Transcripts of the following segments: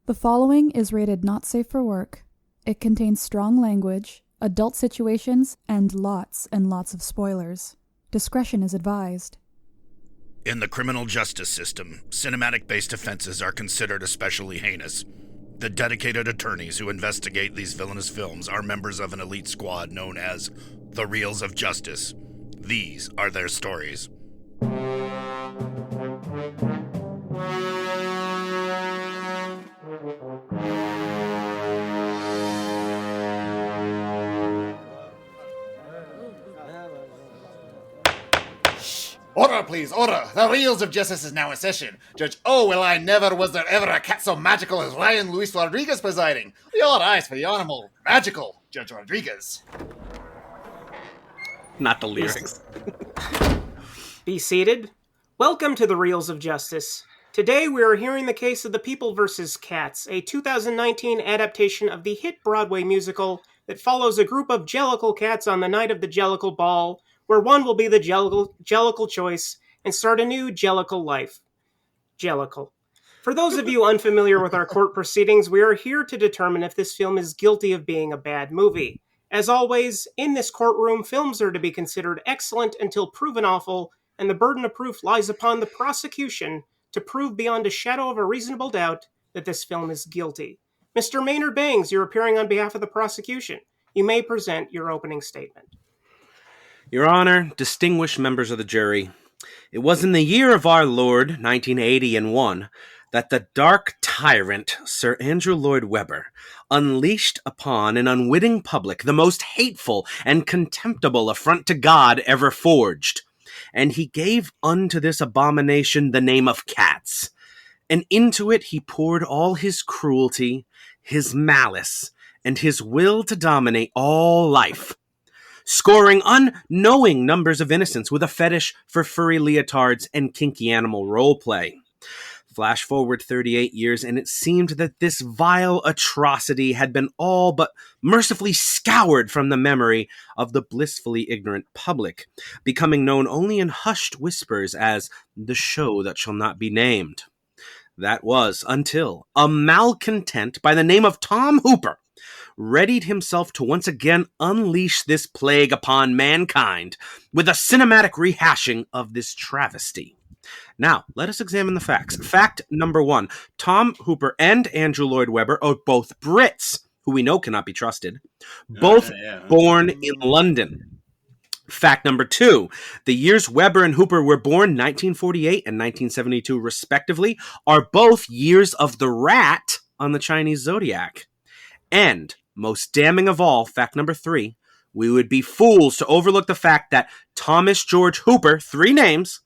The following is rated not safe for work. It contains strong language, adult situations, and lots of spoilers. Discretion is advised. In the criminal justice system, cinematic-based offenses are considered especially heinous. The dedicated attorneys who investigate these villainous films are members of an elite squad known as the Reels of Justice. These are their stories. Order, please, order! The Reels of Justice is now in session. Judge, was there ever a cat so magical as Ryan Luis Rodriguez presiding? All eyes for the animal. Magical, Judge Rodriguez. Not the lyrics. Be seated. Welcome to the Reels of Justice. Today we are hearing the case of The People vs. Cats, a 2019 adaptation of the hit Broadway musical that follows a group of Jellicle cats on the night of the Jellicle Ball, where one will be the Jellicle choice and start a new Jellicle life. Jellicle. For those of you unfamiliar with our court proceedings, we are here to determine if this film is guilty of being a bad movie. As always, in this courtroom, films are to be considered excellent until proven awful, and the burden of proof lies upon the prosecution to prove beyond a shadow of a reasonable doubt that this film is guilty. Mr. Maynard Bangs, you're appearing on behalf of the prosecution. You may present your opening statement. Your Honor, distinguished members of the jury, it was in the year of our Lord, 1981, that the dark tyrant, Sir Andrew Lloyd Webber, unleashed upon an unwitting public the most hateful and contemptible affront to God ever forged. And he gave unto this abomination the name of cats. And into it he poured all his cruelty, his malice, and his will to dominate all life, scoring unknowing numbers of innocents with a fetish for furry leotards and kinky animal roleplay. Flash forward 38 years, and it seemed that this vile atrocity had been all but mercifully scoured from the memory of the blissfully ignorant public, becoming known only in hushed whispers as the show that shall not be named. That was until a malcontent by the name of Tom Hooper readied himself to once again unleash this plague upon mankind with a cinematic rehashing of this travesty. Now, let us examine the facts. Fact number one, Tom Hooper and Andrew Lloyd Webber are both Brits, who we know cannot be trusted, both born in London. Fact number two, the years Webber and Hooper were born, 1948 and 1972 respectively, are both years of the rat on the Chinese zodiac. And, most damning of all, fact number three, we would be fools to overlook the fact that Thomas George Hooper, 3 names,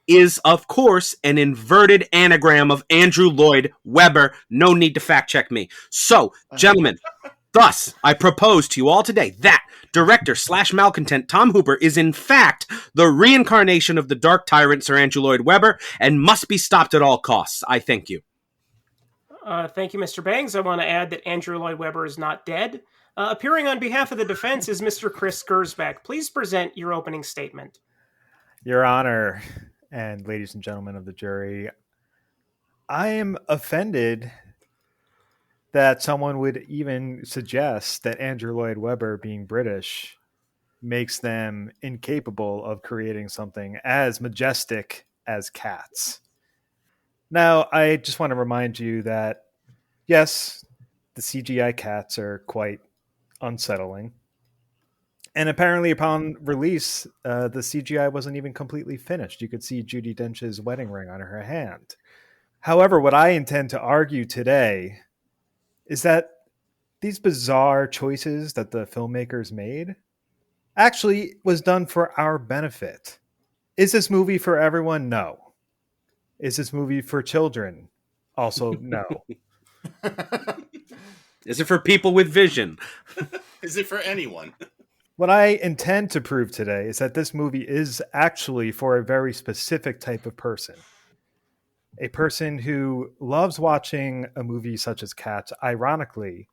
is, of course, an inverted anagram of Andrew Lloyd Webber. No need to fact check me. So, gentlemen, thus, I propose to you all today that director/malcontent Tom Hooper is in fact the reincarnation of the dark tyrant Sir Andrew Lloyd Webber and must be stopped at all costs. I thank you. Thank you, Mr. Bangs. I want to add that Andrew Lloyd Webber is not dead. Appearing on behalf of the defense is Mr. Chris Gersbeck. Please present your opening statement. Your Honor, and ladies and gentlemen of the jury, I am offended that someone would even suggest that Andrew Lloyd Webber, being British, makes them incapable of creating something as majestic as cats. Now, I just want to remind you that, yes, the CGI cats are quite unsettling. And apparently upon release, the CGI wasn't even completely finished. You could see Judi Dench's wedding ring on her hand. However, what I intend to argue today is that these bizarre choices that the filmmakers made actually was done for our benefit. Is this movie for everyone? No. Is this movie for children? Also, no. Is it for people with vision? Is it for anyone? What I intend to prove today is that this movie is actually for a very specific type of person. A person who loves watching a movie such as Cats, ironically,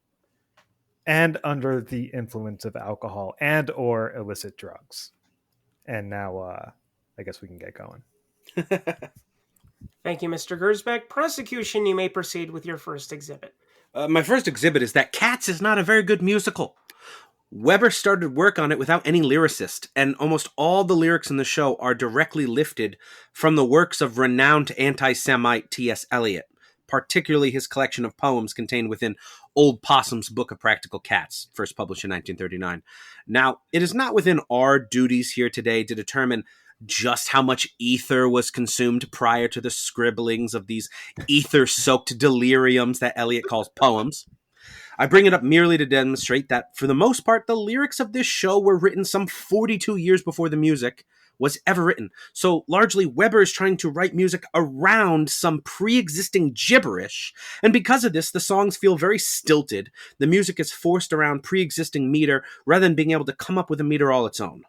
and under the influence of alcohol and or illicit drugs. And now, I guess we can get going. Thank you, Mr. Gersbeck. Prosecution, you may proceed with your first exhibit. My first exhibit is that Cats is not a very good musical. Weber started work on it without any lyricist, and almost all the lyrics in the show are directly lifted from the works of renowned anti-Semite T.S. Eliot, particularly his collection of poems contained within Old Possum's Book of Practical Cats, first published in 1939. Now, it is not within our duties here today to determine just how much ether was consumed prior to the scribblings of these ether-soaked deliriums that Eliot calls poems. I bring it up merely to demonstrate that, for the most part, the lyrics of this show were written some 42 years before the music was ever written. So, largely, Weber is trying to write music around some pre-existing gibberish, and because of this, the songs feel very stilted. The music is forced around pre-existing meter, rather than being able to come up with a meter all its own.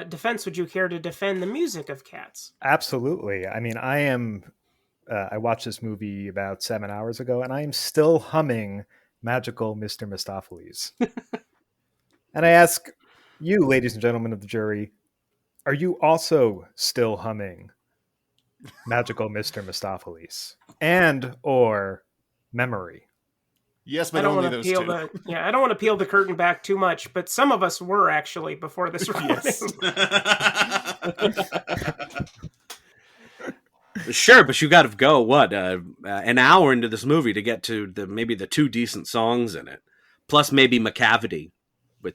Defense, would you care to defend the music of Cats? Absolutely. I mean, I watched this movie about 7 hours ago, and I am still humming Magical Mr. Mistopheles. And I ask you, ladies and gentlemen of the jury, are you also still humming Magical Mr. Mistopheles and or Memory? Yes, I but don't only want to those peel two. I don't want to peel the curtain back too much, but some of us were actually before this recording. Sure, but you got to go, an hour into this movie to get to maybe the two decent songs in it. Plus maybe McCavity, with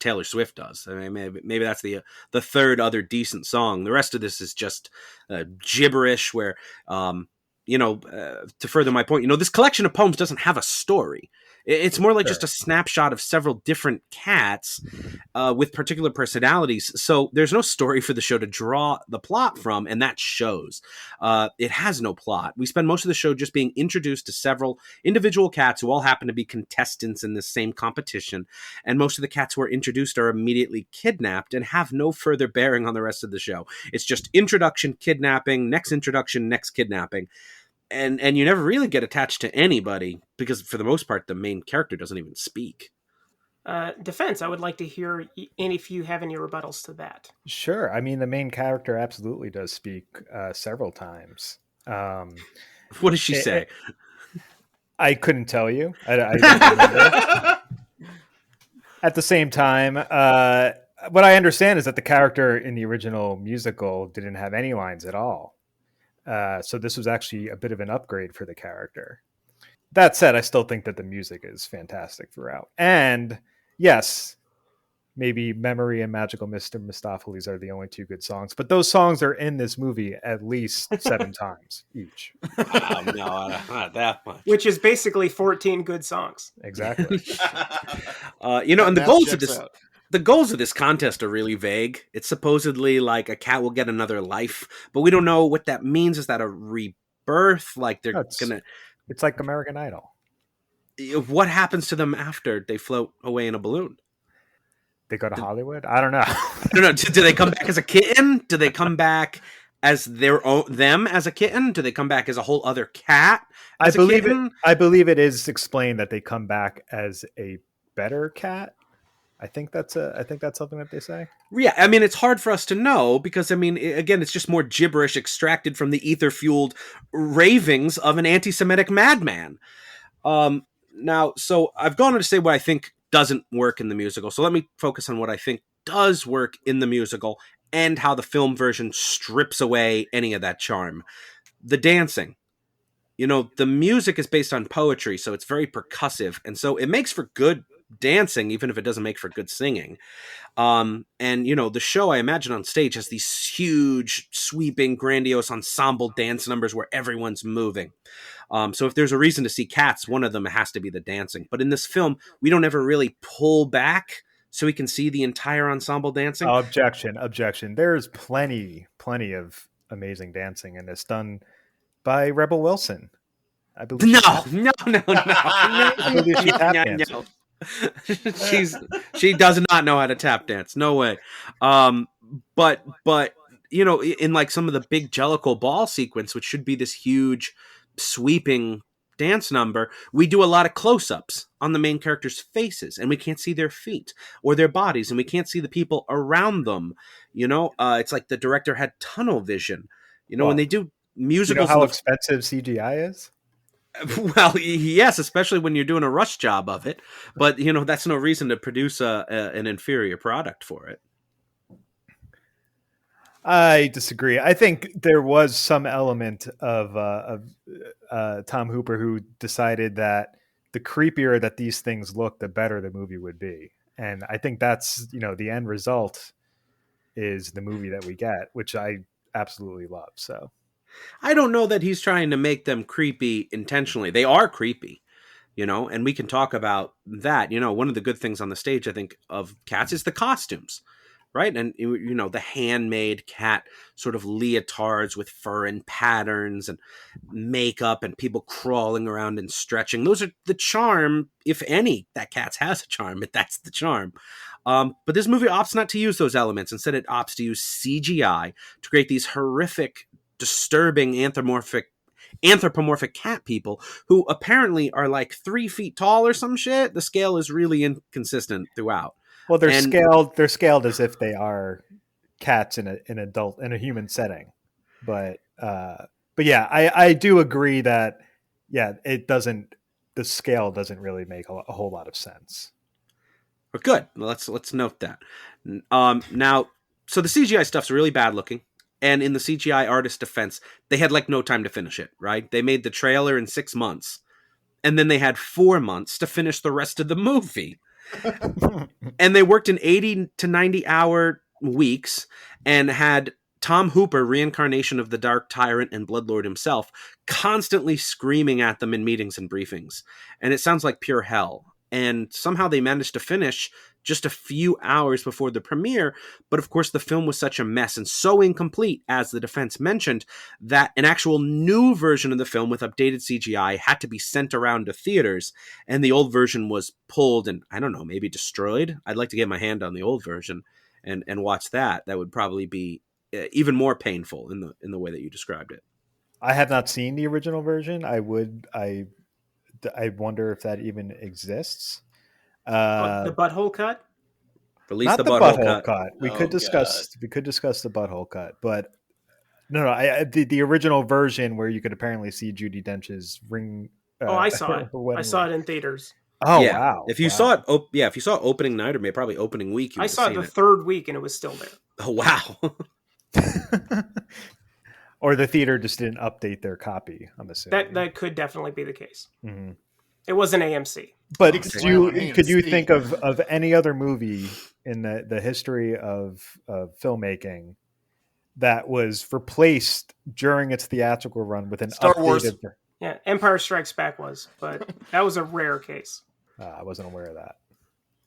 Taylor Swift does. I mean, maybe that's the third other decent song. The rest of this is just gibberish where, to further my point, this collection of poems doesn't have a story. It's more like just a snapshot of several different cats with particular personalities. So there's no story for the show to draw the plot from, and that shows. It has no plot. We spend most of the show just being introduced to several individual cats who all happen to be contestants in this same competition, and most of the cats who are introduced are immediately kidnapped and have no further bearing on the rest of the show. It's just introduction, kidnapping, next introduction, next kidnapping. And you never really get attached to anybody because, for the most part, the main character doesn't even speak. Defense, I would like to hear if you have any rebuttals to that. Sure. I mean, the main character absolutely does speak several times. What does she say? I couldn't tell you. I don't remember. At the same time, what I understand is that the character in the original musical didn't have any lines at all. So this was actually a bit of an upgrade for the character. That said, I still think that the music is fantastic throughout. And yes, maybe Memory and Magical Mr. Mistopheles are the only two good songs, but those songs are in this movie at least 7 times each. No, not that much. Which is basically 14 good songs. Exactly. And the goals of this contest are really vague. It's supposedly like a cat will get another life, but we don't know what that means. Is that a rebirth? Like they're It's like American Idol. What happens to them after they float away in a balloon? They go to Hollywood? I don't know. I don't know. Do they come back as a kitten? Do they come back as them as a kitten? Do they come back as a whole other cat? I believe it is explained that they come back as a better cat. I think that's something that they say. Yeah, I mean, it's hard for us to know because, I mean, again, it's just more gibberish extracted from the ether-fueled ravings of an anti-Semitic madman. Now, so I've gone on to say what I think doesn't work in the musical. So let me focus on what I think does work in the musical and how the film version strips away any of that charm. The dancing. The music is based on poetry, so it's very percussive, and so it makes for good dancing, even if it doesn't make for good singing. And the show, I imagine, on stage has these huge, sweeping, grandiose ensemble dance numbers where everyone's moving. So if there's a reason to see Cats, one of them has to be the dancing. But in this film, we don't ever really pull back so we can see the entire ensemble dancing. Objection. There's plenty of amazing dancing in this, done by Rebel Wilson. I believe. No. I believe she tap dances. No. She does not know how to tap dance. No way. But in like some of the big Jellicle ball sequence, which should be this huge sweeping dance number, we do a lot of close-ups on the main characters' faces, and we can't see their feet or their bodies, and we can't see the people around them. It's like the director had tunnel vision. When they do You know musicals. how expensive CGI is? Well, yes, especially when you're doing a rush job of it. But that's no reason to produce an inferior product for it. I disagree. I think there was some element of Tom Hooper who decided that the creepier that these things look, the better the movie would be. And I think that's, the end result is the movie that we get, which I absolutely love. So I don't know that he's trying to make them creepy intentionally. They are creepy, and we can talk about that. One of the good things on the stage, I think, of Cats is the costumes, right? And, the handmade cat sort of leotards with fur and patterns and makeup and people crawling around and stretching. Those are the charm, if any, that Cats has a charm, but that's the charm. But this movie opts not to use those elements. Instead, it opts to use CGI to create these horrific, disturbing anthropomorphic cat people who apparently are like 3 feet tall or some shit. The scale is really inconsistent throughout. Well, they're scaled as if they are cats in a human setting. But yeah, I do agree that the scale doesn't really make a whole lot of sense. But good. Let's note that. Now, so the CGI stuff's really bad looking. And in the CGI artist defense, they had like no time to finish it, right? They made the trailer in 6 months. And then they had 4 months to finish the rest of the movie. And they worked in 80 to 90 hour weeks and had Tom Hooper, reincarnation of the Dark Tyrant and Bloodlord himself, constantly screaming at them in meetings and briefings. And it sounds like pure hell. And somehow they managed to finish just a few hours before the premiere. But of course, the film was such a mess and so incomplete, as the defense mentioned, that an actual new version of the film with updated CGI had to be sent around to theaters. And the old version was pulled and, I don't know, maybe destroyed. I'd like to get my hand on the old version and watch that. That would probably be even more painful in the way that you described it. I have not seen the original version. I wonder if that even exists. The butthole cut? Release not the the butthole cut. We could discuss the butthole cut, but no. The original version where you could apparently see Judi Dench's ring. I saw it. I saw it in theaters. Oh yeah. wow! If you saw it, if you saw it opening night or maybe probably opening week, I saw it the third week and it was still there. Oh wow! Or the theater just didn't update their copy. I'm assuming that could definitely be the case. Mm-hmm. It was an AMC. But could you think of any other movie in the history of filmmaking that was replaced during its theatrical run with an Star updated? Wars. Yeah, Empire Strikes Back was, but that was a rare case. I wasn't aware of that.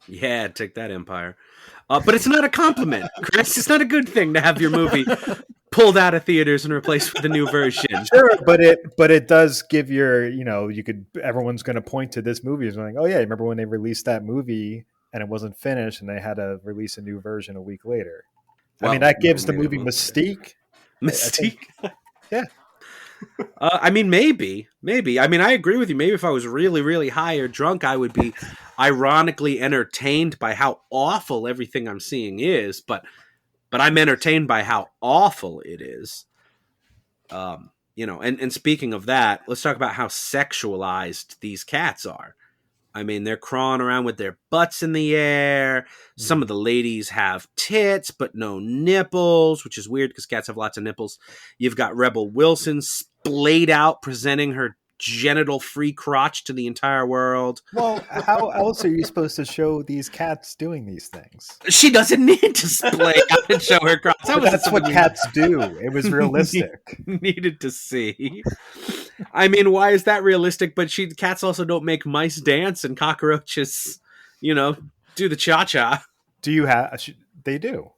Yeah, take that, Empire. But it's not a compliment, Chris. It's not a good thing to have your movie pulled out of theaters and replaced with the new version. Sure, but it does give everyone's going to point to this movie as like, oh yeah, remember when they released that movie and it wasn't finished and they had to release a new version a week later. Well, I mean, that gives the movie mystique. Mystique. Yeah. I mean, maybe. I mean, I agree with you. Maybe if I was really, really high or drunk, I would be ironically entertained by how awful everything I'm seeing is. But I'm entertained by how awful it is. And speaking of that, let's talk about how sexualized these cats are. I mean, they're crawling around with their butts in the air. Some of the ladies have tits, but no nipples, which is weird because cats have lots of nipples. You've got Rebel Wilson splayed out, presenting her genital-free crotch to the entire world. Well, how else are you supposed to show these cats doing these things? She doesn't need to splay out and show her crotch. That's what cats do. It was realistic. Needed to see. I mean, why is that realistic? But cats also don't make mice dance and cockroaches, do the cha-cha. Do you have? They do.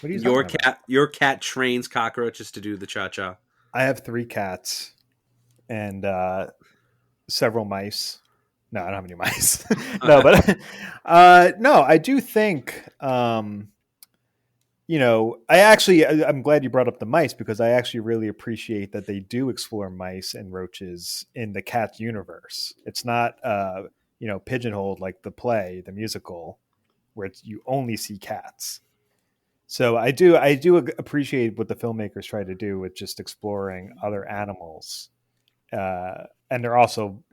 What are you talking about? Your cat trains cockroaches to do the cha-cha. I have 3 cats and several mice. No, I don't have any mice. No, but no, I do think. I'm glad you brought up the mice because I actually really appreciate that they do explore mice and roaches in the cat universe. It's not, pigeonholed like the play, the musical, where you only see cats. So I do appreciate what the filmmakers try to do with just exploring other animals, and they're also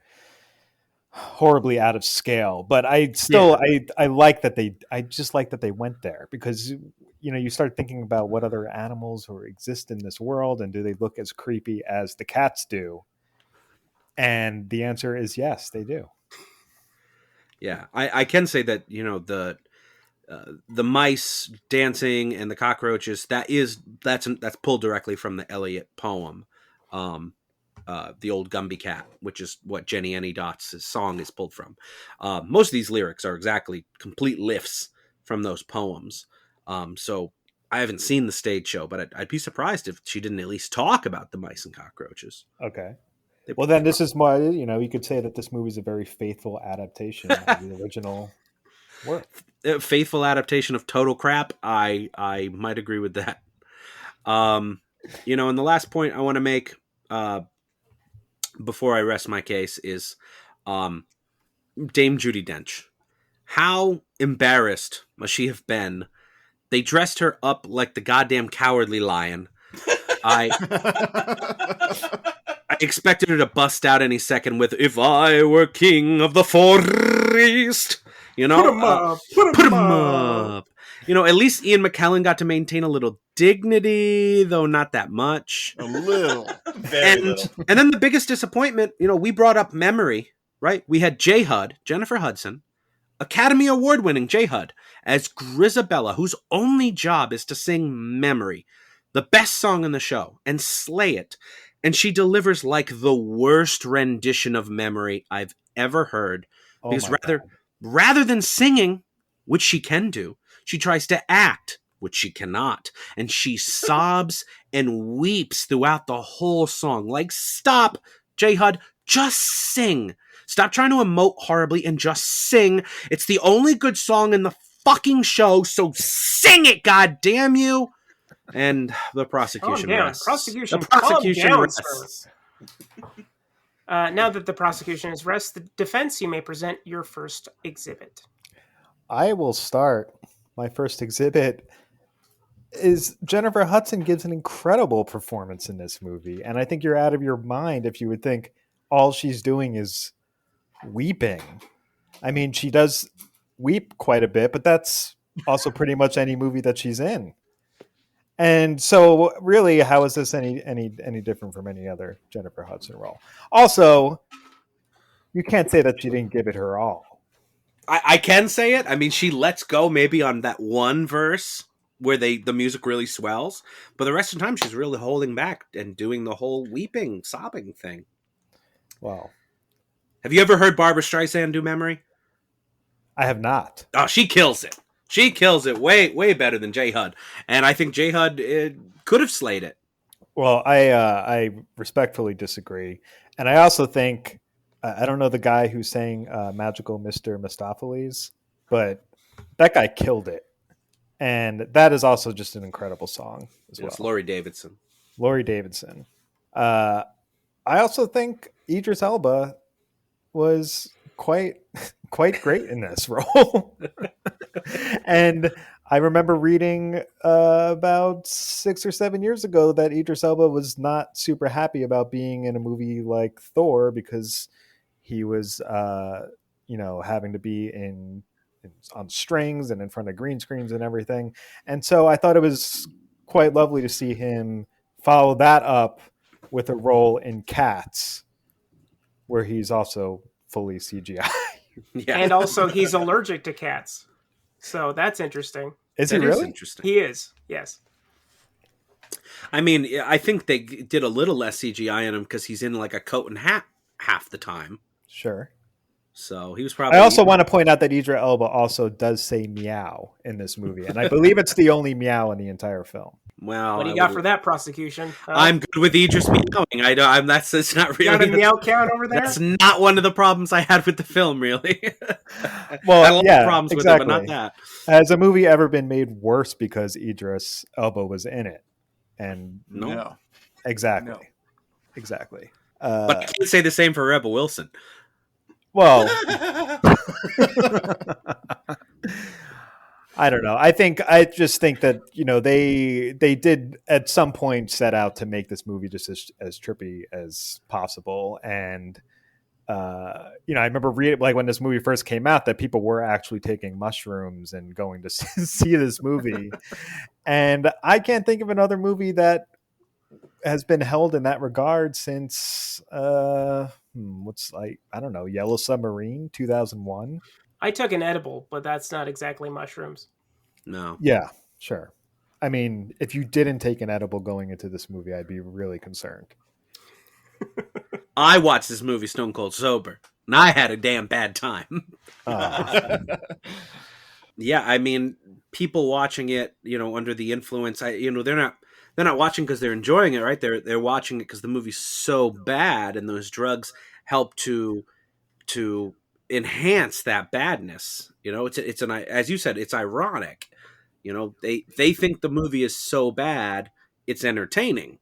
horribly out of scale. But I still I like that I just like that they went there, because you start thinking about what other animals or exist in this world, and do they look as creepy as the cats do? And the answer is yes, they do. Yeah, I can say that the mice dancing and the cockroaches, that's pulled directly from the Eliot poem, the old Gumby cat, which is what Jenny Any Dots' song is pulled from. Most of these lyrics are exactly complete lifts from those poems. So I haven't seen the stage show, but I'd be surprised if she didn't at least talk about the mice and cockroaches. Okay. Well, then this is why, you could say that this movie is a very faithful adaptation of the original work. Faithful adaptation of total crap. I might agree with that. And the last point I want to make before I rest my case is Dame Judi Dench. How embarrassed must she have been? They dressed her up like the goddamn Cowardly Lion. I expected her to bust out any second with "If I Were King of the Forest." Put him up. At least Ian McKellen got to maintain a little dignity, though not that much. A little. Very little. And then the biggest disappointment, we brought up Memory, right? We had J. Hud, Jennifer Hudson, Academy Award-winning J. Hud, as Grisabella, whose only job is to sing Memory, the best song in the show, and slay it. And she delivers like the worst rendition of Memory I've ever heard. Because rather than singing, which she can do, she tries to act, which she cannot. And she sobs and weeps throughout the whole song. Like, stop, J. Hud, just sing. Stop trying to emote horribly and just sing. It's the only good song in the fucking show, so sing it, goddamn you! And the prosecution rests. Prosecution rests. Now that the prosecution has rested, the defense, you may present your first exhibit. I will start. My first exhibit is Jennifer Hudson gives an incredible performance in this movie. And I think you're out of your mind if you would think all she's doing is weeping. I mean, she does weep quite a bit, but that's also pretty much any movie that she's in. And so really, how is this any different from any other Jennifer Hudson role? Also, you can't say that she didn't give it her all. I can say it. I mean, she lets go maybe on that one verse where the music really swells, but the rest of the time she's really holding back and doing the whole weeping, sobbing thing. Wow. Have you ever heard Barbra Streisand do Memory? I have not. Oh, she kills it. She kills it way, way better than J. Hud. And I think J. Hud could have slayed it. Well, I respectfully disagree. And I also think, I don't know the guy who sang Magical Mr. Mistopheles, but that guy killed it. And that is also just an incredible song as well. It's Laurie Davidson. Laurie Davidson. I also think Idris Elba was quite great in this role. And I remember reading about 6 or 7 years ago that Idris Elba was not super happy about being in a movie like Thor because he was, having to be on strings and in front of green screens and everything. And so I thought it was quite lovely to see him follow that up with a role in Cats, where he's also fully CGI. Yeah. And also he's allergic to cats. So that's interesting. Is he really? Interesting. He is, yes. I mean, I think they did a little less CGI in him because he's in like a coat and hat half the time. Sure. So he was probably... I also want to point out that Idris Elba also does say meow in this movie. And I believe it's the only meow in the entire film. Well, What do you got for that, prosecution? I'm good with Idris meowing. That's not really... Got a meow count over there? That's not one of the problems I had with the film, really. Well, I love the problems exactly. with it, but not that. Has a movie ever been made worse because Idris Elba was in it? And No. Exactly. No. Exactly. But I can't say the same for Rebel Wilson. Well, I don't know. I just think that they did at some point set out to make this movie just as trippy as possible, and I remember reading like when this movie first came out that people were actually taking mushrooms and going to see this movie, and I can't think of another movie that has been held in that regard since I don't know, Yellow Submarine 2001. I took an edible, but that's not exactly mushrooms. No. Yeah, sure. I mean, if you didn't take an edible going into this movie, I'd be really concerned. I watched this movie stone cold sober, and I had a damn bad time. Yeah, I mean, people watching it, under the influence, they're not watching because they're enjoying it, right? They're watching it because the movie's so bad, and those drugs help to enhance that badness. It's as you said, it's ironic. They think the movie is so bad, it's entertaining,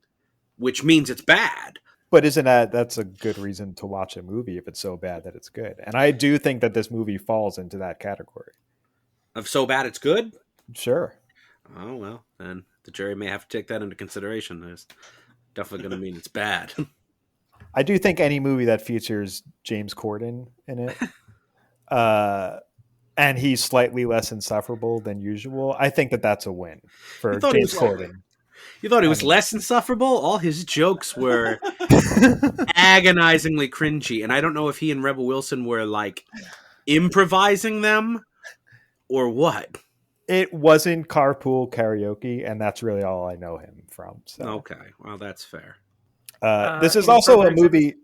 which means it's bad. But isn't that's a good reason to watch a movie if it's so bad that it's good? And I do think that this movie falls into that category. Of so bad it's good? Sure. Oh, well, then the jury may have to take that into consideration. It's definitely going to mean it's bad. I do think any movie that features James Corden in it, and he's slightly less insufferable than usual, I think that's a win for James Corden. You thought he was less insufferable? All his jokes were agonizingly cringy, and I don't know if he and Rebel Wilson were like improvising them or what. It wasn't Carpool Karaoke, and that's really all I know him from. So. Okay, well, that's fair. This is also a movie.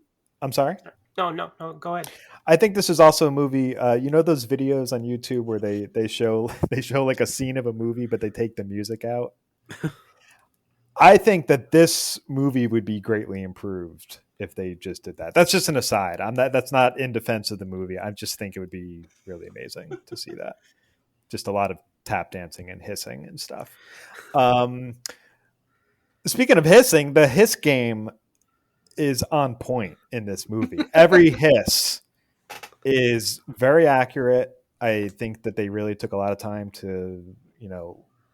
I'm sorry? No, go ahead. I think this is also a movie. Those videos on YouTube where they show like a scene of a movie, but they take the music out. I think that this movie would be greatly improved if they just did that. That's just an aside. That's not in defense of the movie. I just think it would be really amazing to see that. Just a lot of tap dancing and hissing and stuff. Speaking of hissing, the hiss game is on point in this movie. Every hiss is very accurate. I think that they really took a lot of time to,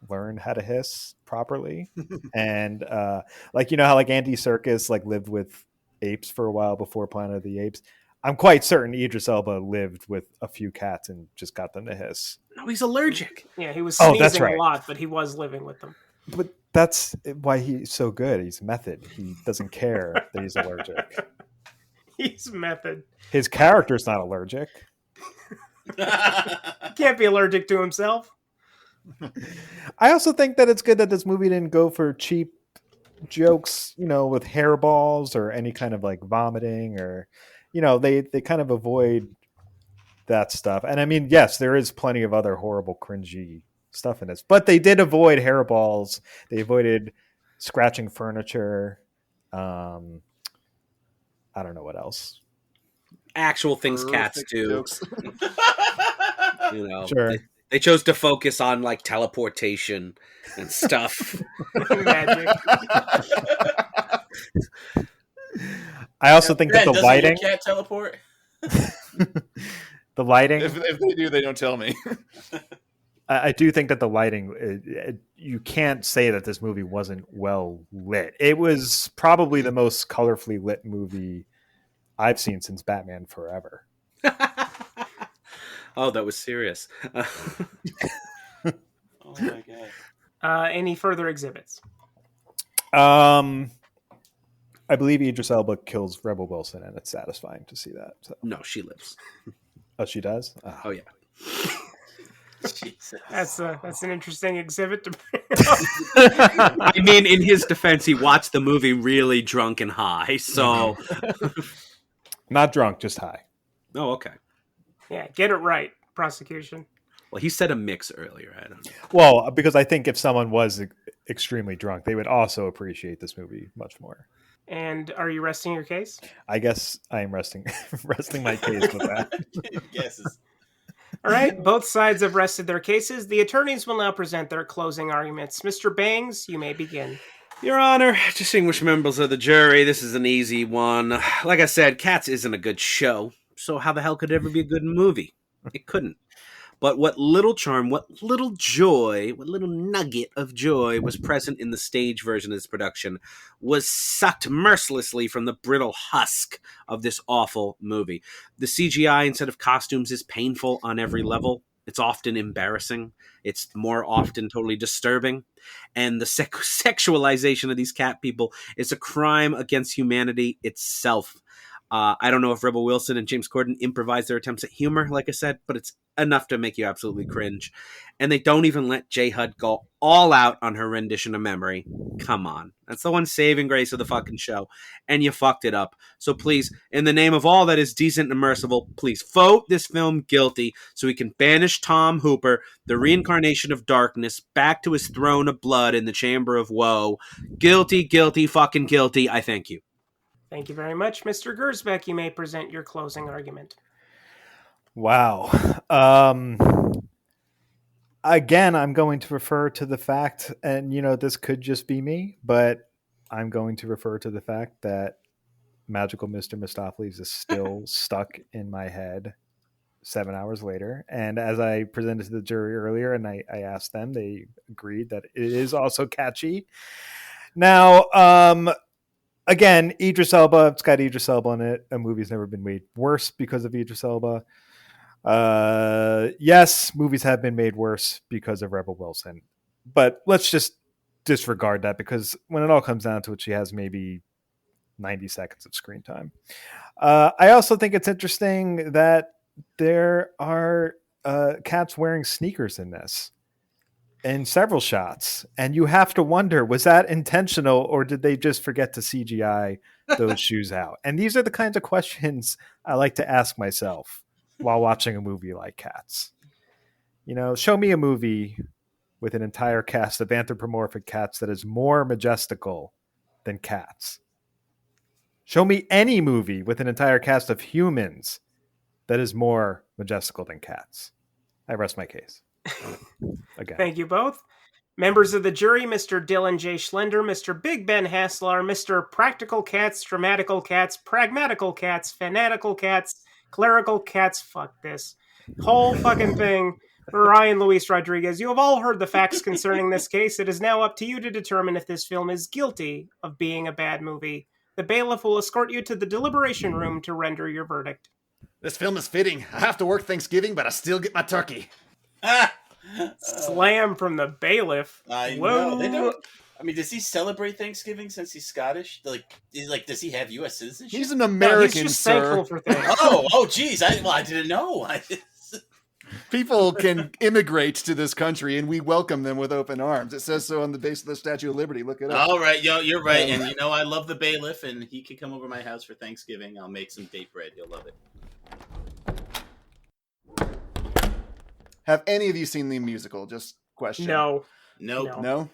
learn how to hiss properly. And how like Andy Serkis lived with apes for a while before Planet of the Apes. I'm quite certain Idris Elba lived with a few cats and just got them to hiss. No, he's allergic. Yeah, he was sneezing that's right. a lot, but he was living with them. But that's why he's so good. He's method. He doesn't care that he's allergic. He's method. His character's not allergic. He can't be allergic to himself. I also think that it's good that this movie didn't go for cheap jokes, with hairballs or any kind of vomiting or, they kind of avoid that stuff. And I mean, yes, there is plenty of other horrible, cringy stuff in this, but they did avoid hairballs. They avoided scratching furniture. I don't know what else. Actual things cats do. Sure. They chose to focus on teleportation and stuff. Magic. I also think that the lighting. Your cat teleport? The lighting. If they do, they don't tell me. I do think that the lighting. You can't say that this movie wasn't well lit. It was probably the most colorfully lit movie I've seen since Batman Forever. Oh, that was serious. Oh my god. Any further exhibits? I believe Idris Elba kills Rebel Wilson, and it's satisfying to see that. So. No, she lives. Oh, she does? Oh yeah. Jesus. That's an interesting exhibit to bring up. I mean, in his defense, he watched the movie really drunk and high, so... Not drunk, just high. Oh, okay. Yeah, get it right, prosecution. Well, he said a mix earlier. I don't know. Well, because I think if someone was extremely drunk, they would also appreciate this movie much more. And are you resting your case? I guess I am resting my case with that. Guesses. All right, both sides have rested their cases. The attorneys will now present their closing arguments. Mr. Bangs, you may begin. Your Honor, distinguished members of the jury, this is an easy one. Like I said, Cats isn't a good show, so how the hell could it ever be a good movie? It couldn't. But what little charm, what little joy, what little nugget of joy was present in the stage version of this production was sucked mercilessly from the brittle husk of this awful movie. The CGI, instead of costumes, is painful on every level. It's often embarrassing. It's more often totally disturbing. And the sexualization of these cat people is a crime against humanity itself. I don't know if Rebel Wilson and James Corden improvise their attempts at humor, like I said, but it's enough to make you absolutely cringe. And they don't even let J. Hud go all out on her rendition of Memory. Come on. That's the one saving grace of the fucking show. And you fucked it up. So please, in the name of all that is decent and merciful, please vote this film guilty so we can banish Tom Hooper, the reincarnation of darkness, back to his throne of blood in the chamber of woe. Guilty, guilty, fucking guilty. I thank you. Thank you very much. Mr. Gersbeck, you may present your closing argument. Wow. Again, I'm going to refer to the fact, and this could just be me, but I'm going to refer to the fact that Magical Mr. Mistopheles is still stuck in my head 7 hours later. And as I presented to the jury earlier, and I asked them, they agreed that it is also catchy. Now, again, Idris Elba, it's got Idris Elba in it. A movie's never been made worse because of Idris Elba. Yes, movies have been made worse because of Rebel Wilson. But let's just disregard that, because when it all comes down to it, she has maybe 90 seconds of screen time. I also think it's interesting that there are cats wearing sneakers in this. In several shots, and you have to wonder, was that intentional, or did they just forget to CGI those shoes out? And these are the kinds of questions I like to ask myself while watching a movie like Cats. Show me a movie with an entire cast of anthropomorphic cats that is more majestical than Cats. Show me any movie with an entire cast of humans that is more majestical than Cats. I rest my case. Again. Thank you both. Members of the jury, Mr. Dylan J. Schlender, Mr. Big Ben Haslar, Mr. Practical Cats, Dramatical Cats, Pragmatical Cats, Fanatical Cats, Clerical Cats, fuck this whole fucking thing, Ryan Luis Rodriguez, you have all heard the facts concerning this case. It is now up to you to determine if this film is guilty of being a bad movie. The bailiff will escort you to the deliberation room to render your verdict. This film is fitting. I have to work Thanksgiving, but I still get my turkey. Slam from the bailiff. I know. They don't. I mean, does he celebrate Thanksgiving since he's Scottish? Does he have U.S. citizenship? He's an American, he's just sir. thankful for things. Geez. I didn't know. People can immigrate to this country, and we welcome them with open arms. It says so on the base of the Statue of Liberty. Look it up. All right, you're right. And I love the bailiff, and he can come over my house for Thanksgiving. I'll make some date bread. You'll love it. Have any of you seen the musical? Just question. No. No?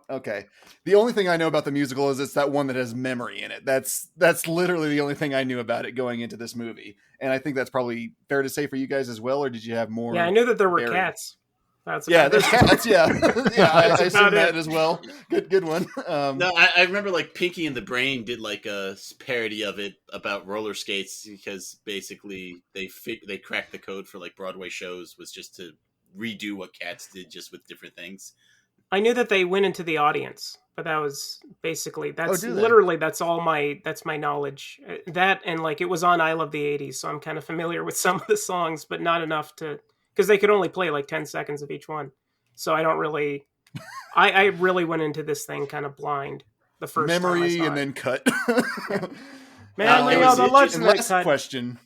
Okay. The only thing I know about the musical is it's that one that has Memory in it. That's literally the only thing I knew about it going into this movie. And I think that's probably fair to say for you guys as well, or did you have more? Yeah, I knew that there were cats. There's cats, yeah. Yeah, I assume that as well. Good one. No, I remember Pinky and the Brain did a parody of it about roller skates, because basically they cracked the code for Broadway shows was just to redo what Cats did, just with different things. I knew that they went into the audience, but that was basically that's all that's my knowledge. That and it was on I Love the 80s, so I'm kind of familiar with some of the songs, but not enough to. Because they could only play 10 seconds of each one. So I don't really... I really went into this thing kind of blind the first Memory time I saw and then cut. Man, last question.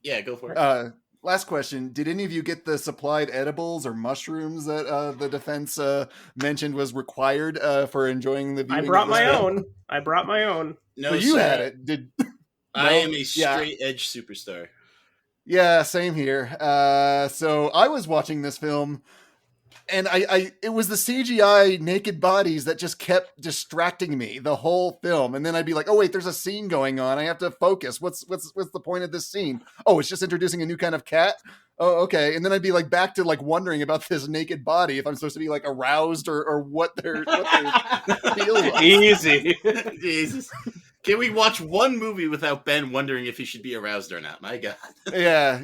Yeah, go for it. Last question. Did any of you get the supplied edibles or mushrooms that the defense mentioned was required for enjoying the viewing? I brought my own. No, so you had it. I am a straight edge superstar. Yeah, same here. So I was watching this film, and it was the CGI naked bodies that just kept distracting me the whole film. And then I'd be like, oh wait, there's a scene going on. I have to focus. What's the point of this scene? Oh, it's just introducing a new kind of cat. Oh, okay. And then I'd be back to wondering about this naked body, if I'm supposed to be aroused or what their deal was. Easy. Jesus. Can we watch one movie without Ben wondering if he should be aroused or not? My God. Yeah,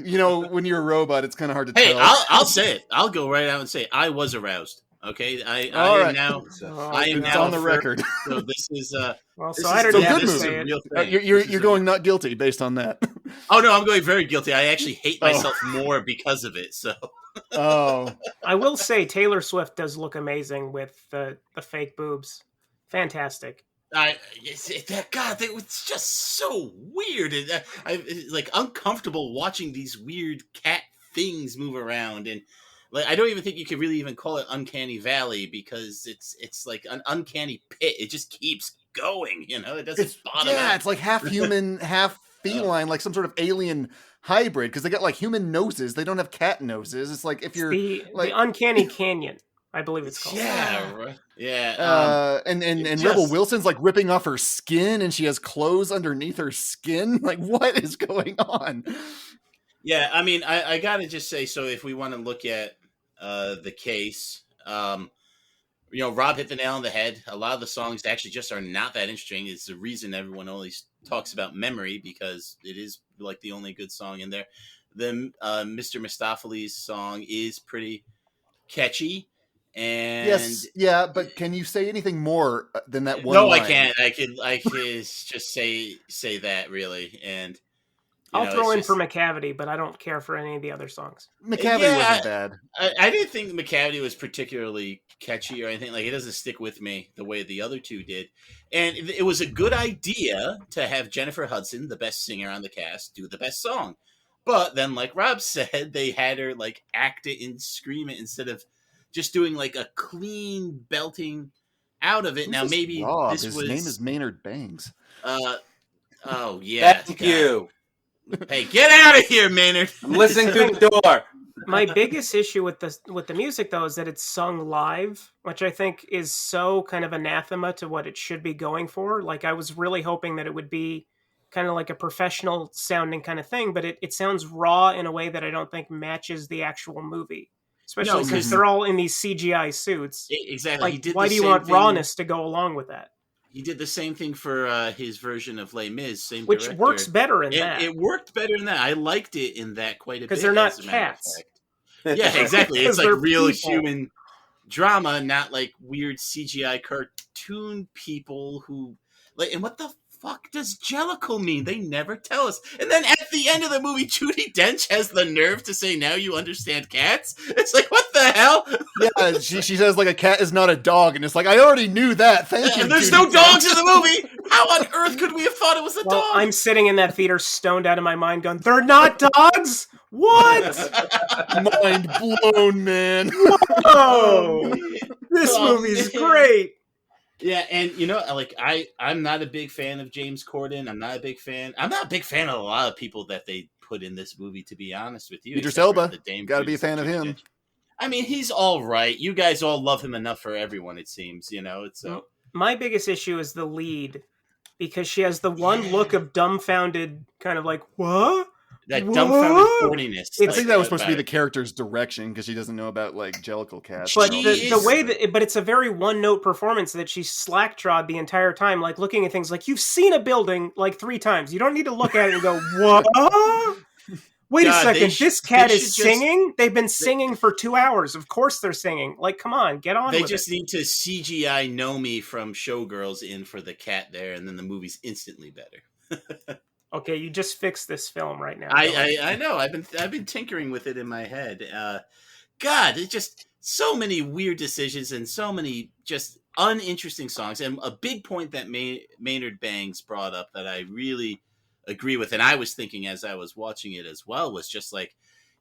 when you're a robot, it's kind of hard to Hey, tell. I'll say it. I'll go right out and say I was aroused. Okay, I All am right. now. Oh, I am It's now on the furry, record. So this is Well, this so is I the- already So have good to movie. say it. real thing. You're going not guilty based on that. Oh no, I'm going very guilty. I actually hate Oh. myself more because of it. So Oh, I will say Taylor Swift does look amazing with the fake boobs. Fantastic. God, it was just so weird, and I like uncomfortable watching these weird cat things move around, and like I don't even think you could really even call it Uncanny Valley because it's like an uncanny pit. It just keeps going, it doesn't bottom out. it's like half human, half feline, like some sort of alien hybrid. Because they got like human noses, they don't have cat noses. It's like if you're The like Uncanny Canyon, I believe it's called. Yeah, right. Yeah. and just- Rebel Wilson's like ripping off her skin, and she has clothes underneath her skin. Like, what is going on? Yeah, I mean, I gotta just say, so if we want to look at the case, Rob hit the nail on the head. A lot of the songs actually just are not that interesting. It's the reason everyone always talks about Memory, because it is like the only good song in there. The Mr. Mistopheles song is pretty catchy. And Yes, yeah, but can you say anything more than that one? no, line? I can't. I can just say that really, and I'll throw it's in just- for McCavity, but I don't care for any of the other songs. McCavity Yeah, wasn't bad. I didn't think McCavity was particularly catchy or anything. Like, it doesn't stick with me the way the other two did. And it was a good idea to have Jennifer Hudson, the best singer on the cast, do the best song. But then, like Rob said, they had her like act it and scream it instead of just doing like a clean belting out of it. Who's Now this maybe Rob? this His was name is Maynard Bangs. oh yeah. Thank God. you. Hey, get out of here, Maynard. I'm listening through the door. My biggest issue with the music, though, is that it's sung live, which I think is so kind of anathema to what it should be going for. Like, I was really hoping that it would be kind of like a professional sounding kind of thing, but it sounds raw in a way that I don't think matches the actual movie, especially since they're all in these CGI suits. Exactly. Like, why do you want rawness to go along with that? He did the same thing for his version of Les Mis, same Which director. works better in that. It worked better in that. I liked it in that quite a bit. Because they're not as a matter of cats. fact. Yeah, exactly. It's 'Cause like they're real people. human drama, not like weird CGI cartoon people who like. And what the fuck does Jellicle mean? They never tell us. And then at the end of the movie, Judi Dench has the nerve to say, "Now you understand cats." It's like, what the hell? Yeah, she says like a cat is not a dog, and it's like I already knew that. Thank you. And there's Judi no dogs Dench. in the movie. How on earth could we have thought it was a Well, dog? I'm sitting in that theater stoned out of my mind going, they're not dogs? What? Mind blown, man. Oh, this Oh, movie's man. great. Yeah, and like I'm not a big fan of James Corden. I'm not a big fan of a lot of people that they put in this movie, to be honest with you. Idris except for Elba. the Dame Gotta be a Judy fan of Dench. him. I mean, he's all right. You guys all love him enough for everyone, it seems. It's My biggest issue is the lead, because she has the one look of dumbfounded, kind of like, what? that What? dumbfounded horniness. I think that was supposed to be about the character's direction because she doesn't know about like Jellicle cats. But She the is- way that, but it's a very one-note performance that she's slack-jawed the entire time, like looking at things like, you've seen a building like 3 times. You don't need to look at it and go, what? Wait a God, second, they this should cat is just- singing? They've been singing for 2 hours. Of course they're singing. Like, come on, get on They with just it. need to CGI Nomi from Showgirls in for the cat there, and then the movie's instantly better. Okay, you just fixed this film right now. I know. I've been tinkering with it in my head. God, it's just so many weird decisions and so many just uninteresting songs. And a big point that Maynard Bangs brought up that I really agree with, and I was thinking as I was watching it as well, was just like,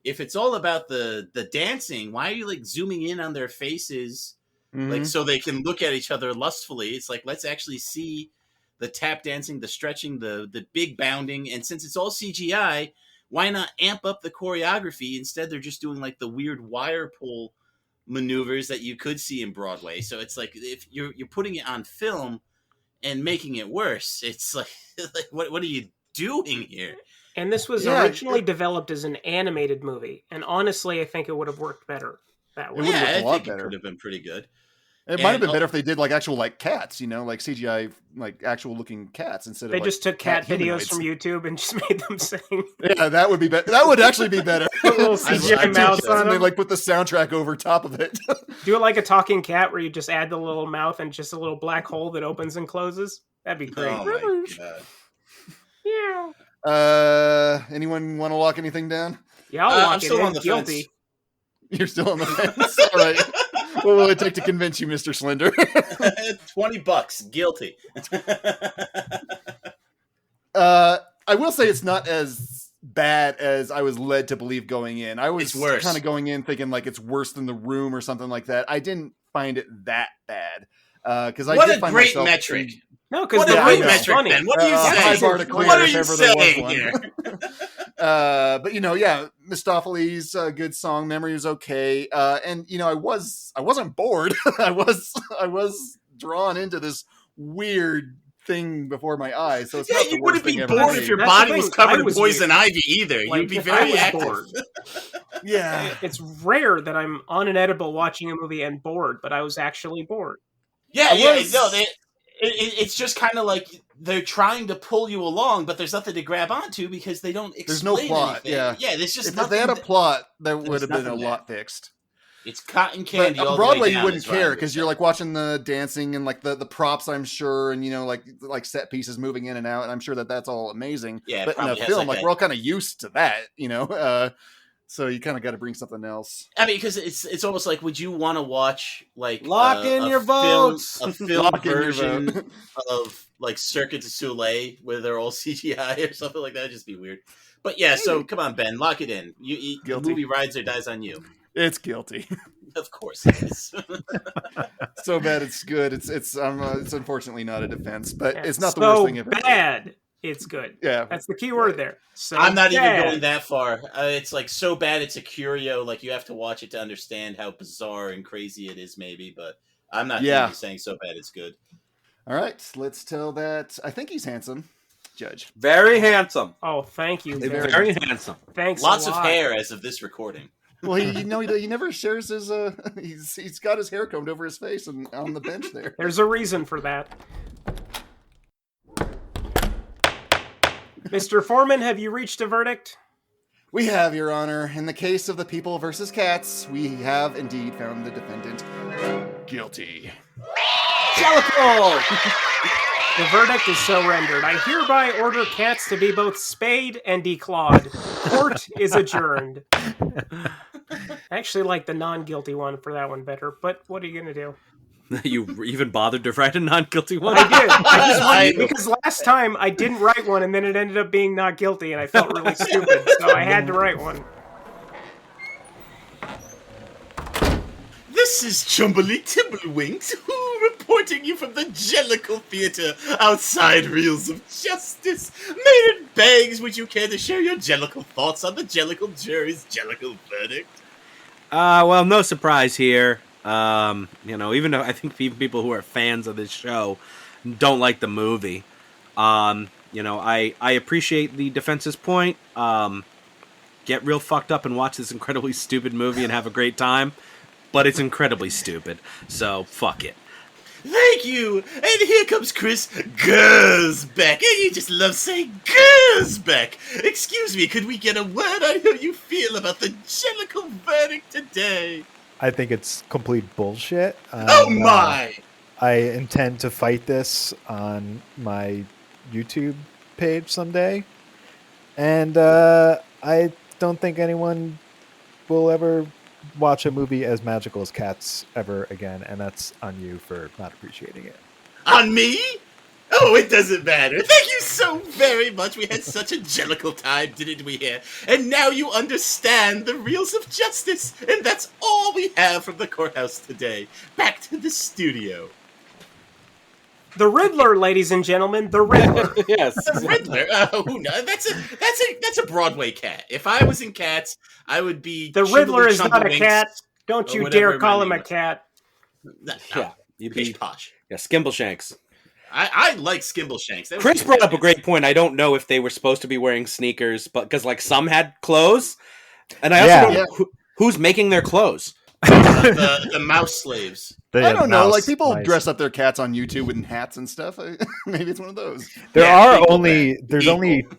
if it's all about the dancing, why are you like zooming in on their faces, like so they can look at each other lustfully? It's like, let's actually see the tap dancing, the stretching, the big bounding. And since it's all CGI, why not amp up the choreography? Instead, they're just doing like the weird wire pull maneuvers that you could see in Broadway. So it's like, if you're putting it on film and making it worse, it's like, what are you doing here? And this was Yeah, originally developed as an animated movie. And honestly, I think it would have worked better that way. It would've Yeah, looked a I lot think it better. could have been pretty good. It might have been better if they did like actual like cats, like CGI, like actual looking cats instead of. They like, just took cat videos humanoids. from YouTube and just made them sing. Yeah, that would be better. That would actually be better. Little CGI mouths on and they them. like put the soundtrack over top of it. Do it like a talking cat, where you just add the little mouth and just a little black hole that opens and closes. That'd be great. Oh my god. Yeah. Anyone want to lock anything down? Yeah, I'll lock I'm it still in. on the Guilty. fence. You're still on the fence. All right. What will it take to convince you, Mr. Schlender? $20. Guilty. I will say it's not as bad as I was led to believe going in. I was It's worse. kind of going in thinking like it's worse than The Room or something like that. I didn't find it that bad. Because I What did a find great myself metric. No, because What the a great room is metric, funny. Ben. What are you high saying? bar to clear What are if you ever there was saying one. here? But yeah, Mistopheles, good song. Memory was okay. And I wasn't bored. I was drawn into this weird thing before my eyes. So it's not the you worst wouldn't be thing ever bored made. if your That's body the was thing. covered I in was poison weird. ivy either. Like, You'd be if very I was active. bored. Yeah. It's rare that I'm on an edible watching a movie and bored, but I was actually bored. Yeah, I was- no, it's just kind of like they're trying to pull you along, but there's nothing to grab onto because they don't explain There's no plot, anything. yeah. There's just If nothing. they had a plot, there There's would have been a nothing lot fixed. It's cotton But candy. all on the way Broadway, you down, wouldn't is what I care would because say. you're like watching the dancing and like the props, I'm sure, and like set pieces moving in and out, and I'm sure that's all amazing. Yeah, it but in a probably has, film, like, we're all kind of used to that, so you kind of got to bring something else. I mean, because it's almost like, would you want to watch like Lock in your votes. a film Lock in your version vote. of like Cirque du Soleil where they're all CGI or something like that? It'd just be weird. But yeah, so come on, Ben, lock it in. The Guilty. movie rides or dies on you. It's guilty. Of course it is. So bad it's good. It's unfortunately not a defense, but Yeah, it's not the so worst thing ever. bad. It's good. Yeah. That's the key word there. So I'm not even bad. going that far. It's like so bad it's a curio. Like you have to watch it to understand how bizarre and crazy it is, maybe. But I'm not even saying so bad it's good. All right, let's tell that. I think he's handsome, Judge. Very handsome. Oh, thank you. Very handsome. Thanks. Lots a of lot. hair as of this recording. Well, he never shares his. He's got his hair combed over his face and on the bench there. There's a reason for that. Mr. Foreman, have you reached a verdict? We have, Your Honor. In the case of the people versus cats, we have indeed found the defendant guilty. Jellicle! The verdict is so rendered. I hereby order cats to be both spayed and declawed. Court is adjourned. I actually like the non-guilty one for that one better, but what are you going to do? You even bothered to write a non-guilty one? I did. I just wanted, because last time I didn't write one and then it ended up being not guilty and I felt really stupid, so I had to write one. This is Chumbly Timblewinks, reporting you from the Jellicle Theatre outside Reels of Justice. Maynard Bangs, would you care to share your Jellicle thoughts on the Jellicle jury's Jellicle verdict? Well, no surprise here. Even though I think people who are fans of this show don't like the movie, I appreciate the defense's point. Get real fucked up and watch this incredibly stupid movie and have a great time, but it's incredibly stupid, so fuck it. Thank you! And here comes Chris Gersbeck. And you just love saying Gersbeck. Excuse me, could we get a word on how you feel about the Jellicle verdict today? I think it's complete bullshit. Oh my! I intend to fight this on my YouTube page someday. And I don't think anyone will ever watch a movie as magical as Cats ever again. And that's on you for not appreciating it. On me? Oh, it doesn't matter. Thank you so very much. We had such a jellicle time, didn't we here? And now you understand the Reels of Justice. And that's all we have from the courthouse today. Back to the studio. The Riddler, ladies and gentlemen, the Riddler. Yes. The Riddler? Who knows? That's a Broadway cat. If I was in Cats, I would be... The Riddler is not a Chumbawinks, cat. Don't or you whatever dare call my him name a was. cat. No, Yeah, you'd be... pish posh. Yeah, Skimbleshanks. I like Skimbleshanks. That was Chris good. brought up a great point. I don't know if they were supposed to be wearing sneakers, but because some had clothes, and I also don't know who's making their clothes. The mouse slaves. I don't know. Like mouse people mice. dress up their cats on YouTube with hats and stuff. Maybe it's one of those. There's people only People.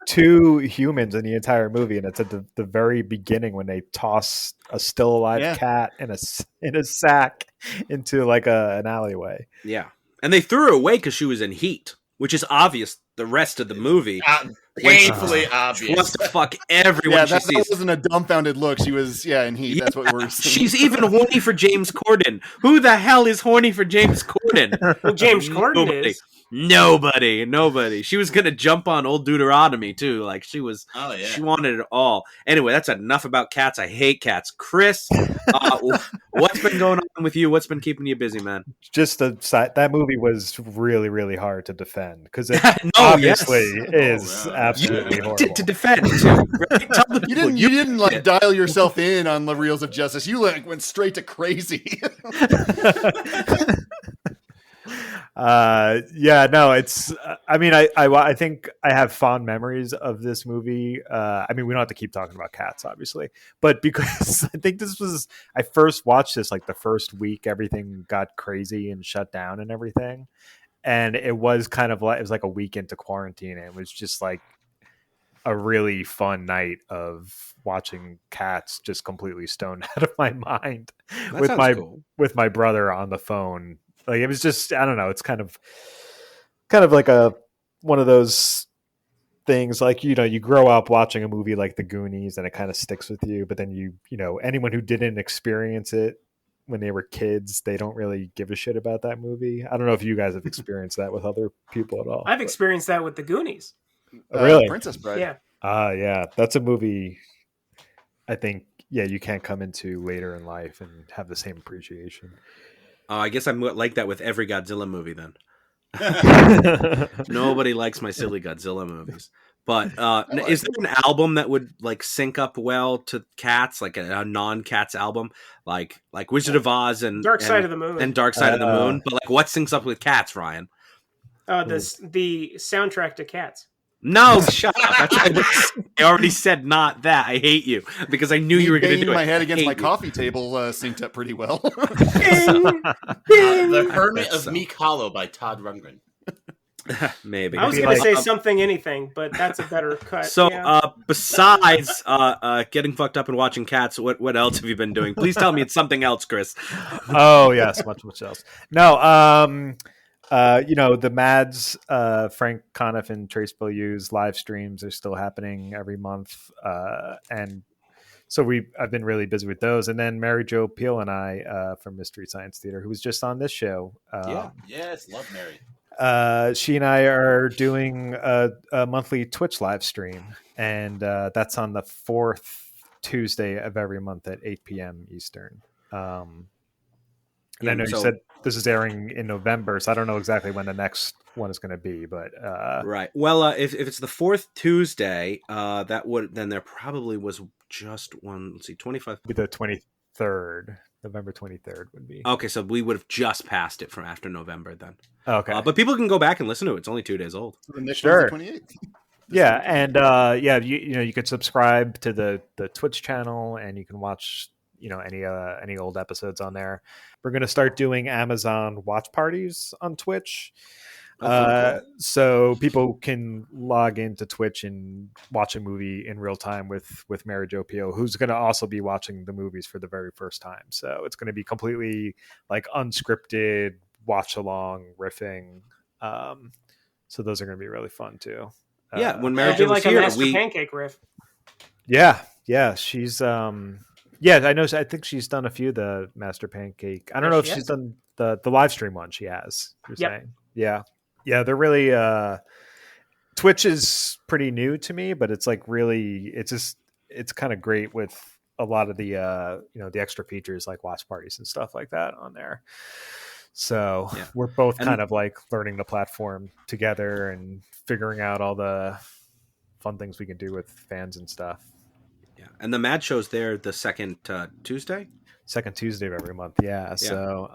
2 humans in the entire movie, and it's at the very beginning when they toss a still alive cat in a sack into like an alleyway. Yeah. And they threw her away because she was in heat, which is obvious the rest of the movie. Painfully She obvious. wants to fuck everyone Yeah, she that sees. wasn't a dumbfounded look. She was, in heat. That's what we're seeing. She's even horny for James Corden. Who the hell is horny for James Corden? Well, James Corden is. Nobody. She was gonna jump on old Deuteronomy too. Like she was. Oh yeah. She wanted it all. Anyway, that's enough about cats. I hate cats. Chris, what's been going on with you? What's been keeping you busy, man? Just that movie was really, really hard to defend because it No, obviously yes. is Oh, yeah. absolutely You horrible. did to defend too. Right? Tell the people You didn't like did. dial yourself in on the Reels of Justice. You like went straight to crazy. It's I mean I think I have fond memories of this movie. I mean we don't have to keep talking about cats obviously, but because I think I first watched this like the first week everything got crazy and shut down and everything, and it was kind of like it was like a week into quarantine, and it was just like a really fun night of watching cats just completely stoned out of my mind That with sounds cool. my brother on the phone. Like it was just, I don't know. It's kind of like one of those things like, you grow up watching a movie like The Goonies and it kind of sticks with you. But then anyone who didn't experience it when they were kids, they don't really give a shit about that movie. I don't know if you guys have experienced that with other people at all. I've experienced that with the Goonies. Really? Princess Bride. Yeah. Yeah. That's a movie I think, you can't come into later in life and have the same appreciation. I guess I'm like that with every Godzilla movie then. Nobody likes my silly Godzilla movies. But is there an album that would like sync up well to cats, like a non-cats album, like Wizard of Oz and Dark Side of the Moon. and Dark Side of the Moon? But like, what syncs up with cats, Ryan? The soundtrack to Cats. No, shut up! I already said not that. I hate you because I knew you were going to do it. My head against I my hate you. coffee table synced up pretty well. The Hermit That's of Meek Hollow by Todd Rundgren. Maybe. I was going to say something anything, but that's a better cut. So, yeah. besides getting fucked up and watching cats, what else have you been doing? Please tell me it's something else, Chris. Oh yes, much else. No, the Mads, Frank Conniff and Trace Beaulieu's live streams are still happening every month, and so I've been really busy with those. And then Mary Jo Peel and I from Mystery Science Theater, who was just on this show. Yes, love Mary. She and I are doing a monthly Twitch live stream, and that's on the 4th Tuesday of every month at 8 p.m. Eastern. And I know you said this is airing in November, so I don't know exactly when the next one is going to be, but right. Well, if it's the 4th Tuesday, then there probably was just one. Let's see, 25. Be the 23rd. November 23rd would be. Okay, so we would have just passed it from after November then. Okay, but people can go back and listen to it. It's only 2 days old. The next Sure. one's the 28th. Yeah, and you could subscribe to the Twitch channel, and you can watch any old episodes on there. We're going to start doing Amazon watch parties on Twitch. So people can log into Twitch and watch a movie in real time with Mary Jo Peel, who's going to also be watching the movies for the very first time. So it's going to be completely like unscripted, watch along, riffing. So those are going to be really fun too. Yeah, when Mary It'll Jo be was like here, a Master Pancake riff. Yeah, she's I know. I think she's done a few of the Master Pancake. I don't know if she's done the live stream one. She has. You're saying, yeah. They're really. Twitch is pretty new to me, but it's like really. It's kind of great with a lot of the the extra features like watch parties and stuff like that on there. So we're both kind of like learning the platform together and figuring out all the fun things we can do with fans and stuff. Yeah, and the Mad Show's there the second Tuesday. Second Tuesday of every month. Yeah. So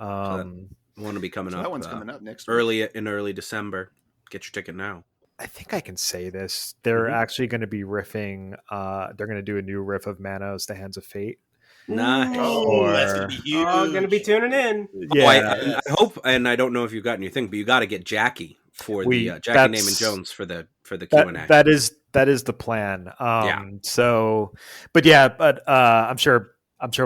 one will be coming up. That one's coming up next week. early December. Get your ticket now. I think I can say this. They're actually going to be riffing. They're going to do a new riff of Manos, The Hands of Fate. Nice. Oh, that's gonna be huge. Oh, gonna be tuning in. Oh, I Yes. hope, and I don't know if you got anything, but you got to get Jackie for We- the Jackie that's- Naaman Jones for the Q&A. That is the plan. Yeah. So, but yeah, I'm sure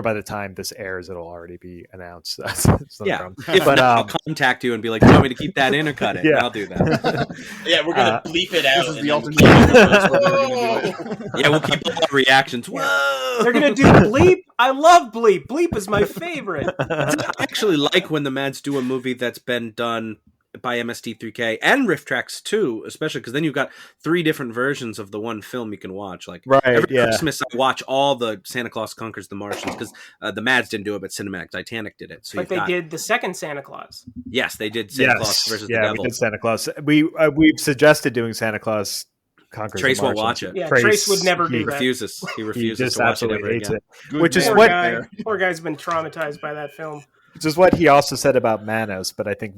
by the time this airs, it'll already be announced. That's not a Yeah. problem. If But, not, I'll contact you and be like, "Do you want me to keep that in or cut it?" Yeah. I'll do that. Yeah, we're gonna bleep it out. This is and the then ultimate. keep it. Yeah, we'll keep all our reactions. Whoa! They're gonna do bleep. I love bleep. Bleep is my favorite. I actually like when the Mads do a movie that's been done by MST3K and Riff Tracks too, especially because then you've got 3 different versions of the one film you can watch. Like Right, every yeah. Christmas, I watch all the Santa Claus Conquers the Martians because the Mads didn't do it, but Cinematic Titanic did it. So But you've they got, did the second Santa Claus. yes, they did Santa Claus versus the yeah, Devil. we did Santa Claus. We've suggested doing Santa Claus Conquers Trace the won't Martians. watch it. Yeah, Trace would never do He that. refuses. He He refuses just to watch it ever absolutely hates again. it. Good Which is man. Poor what guy. Poor guy's been traumatized by that film. Which is what he also said about Manos, but I think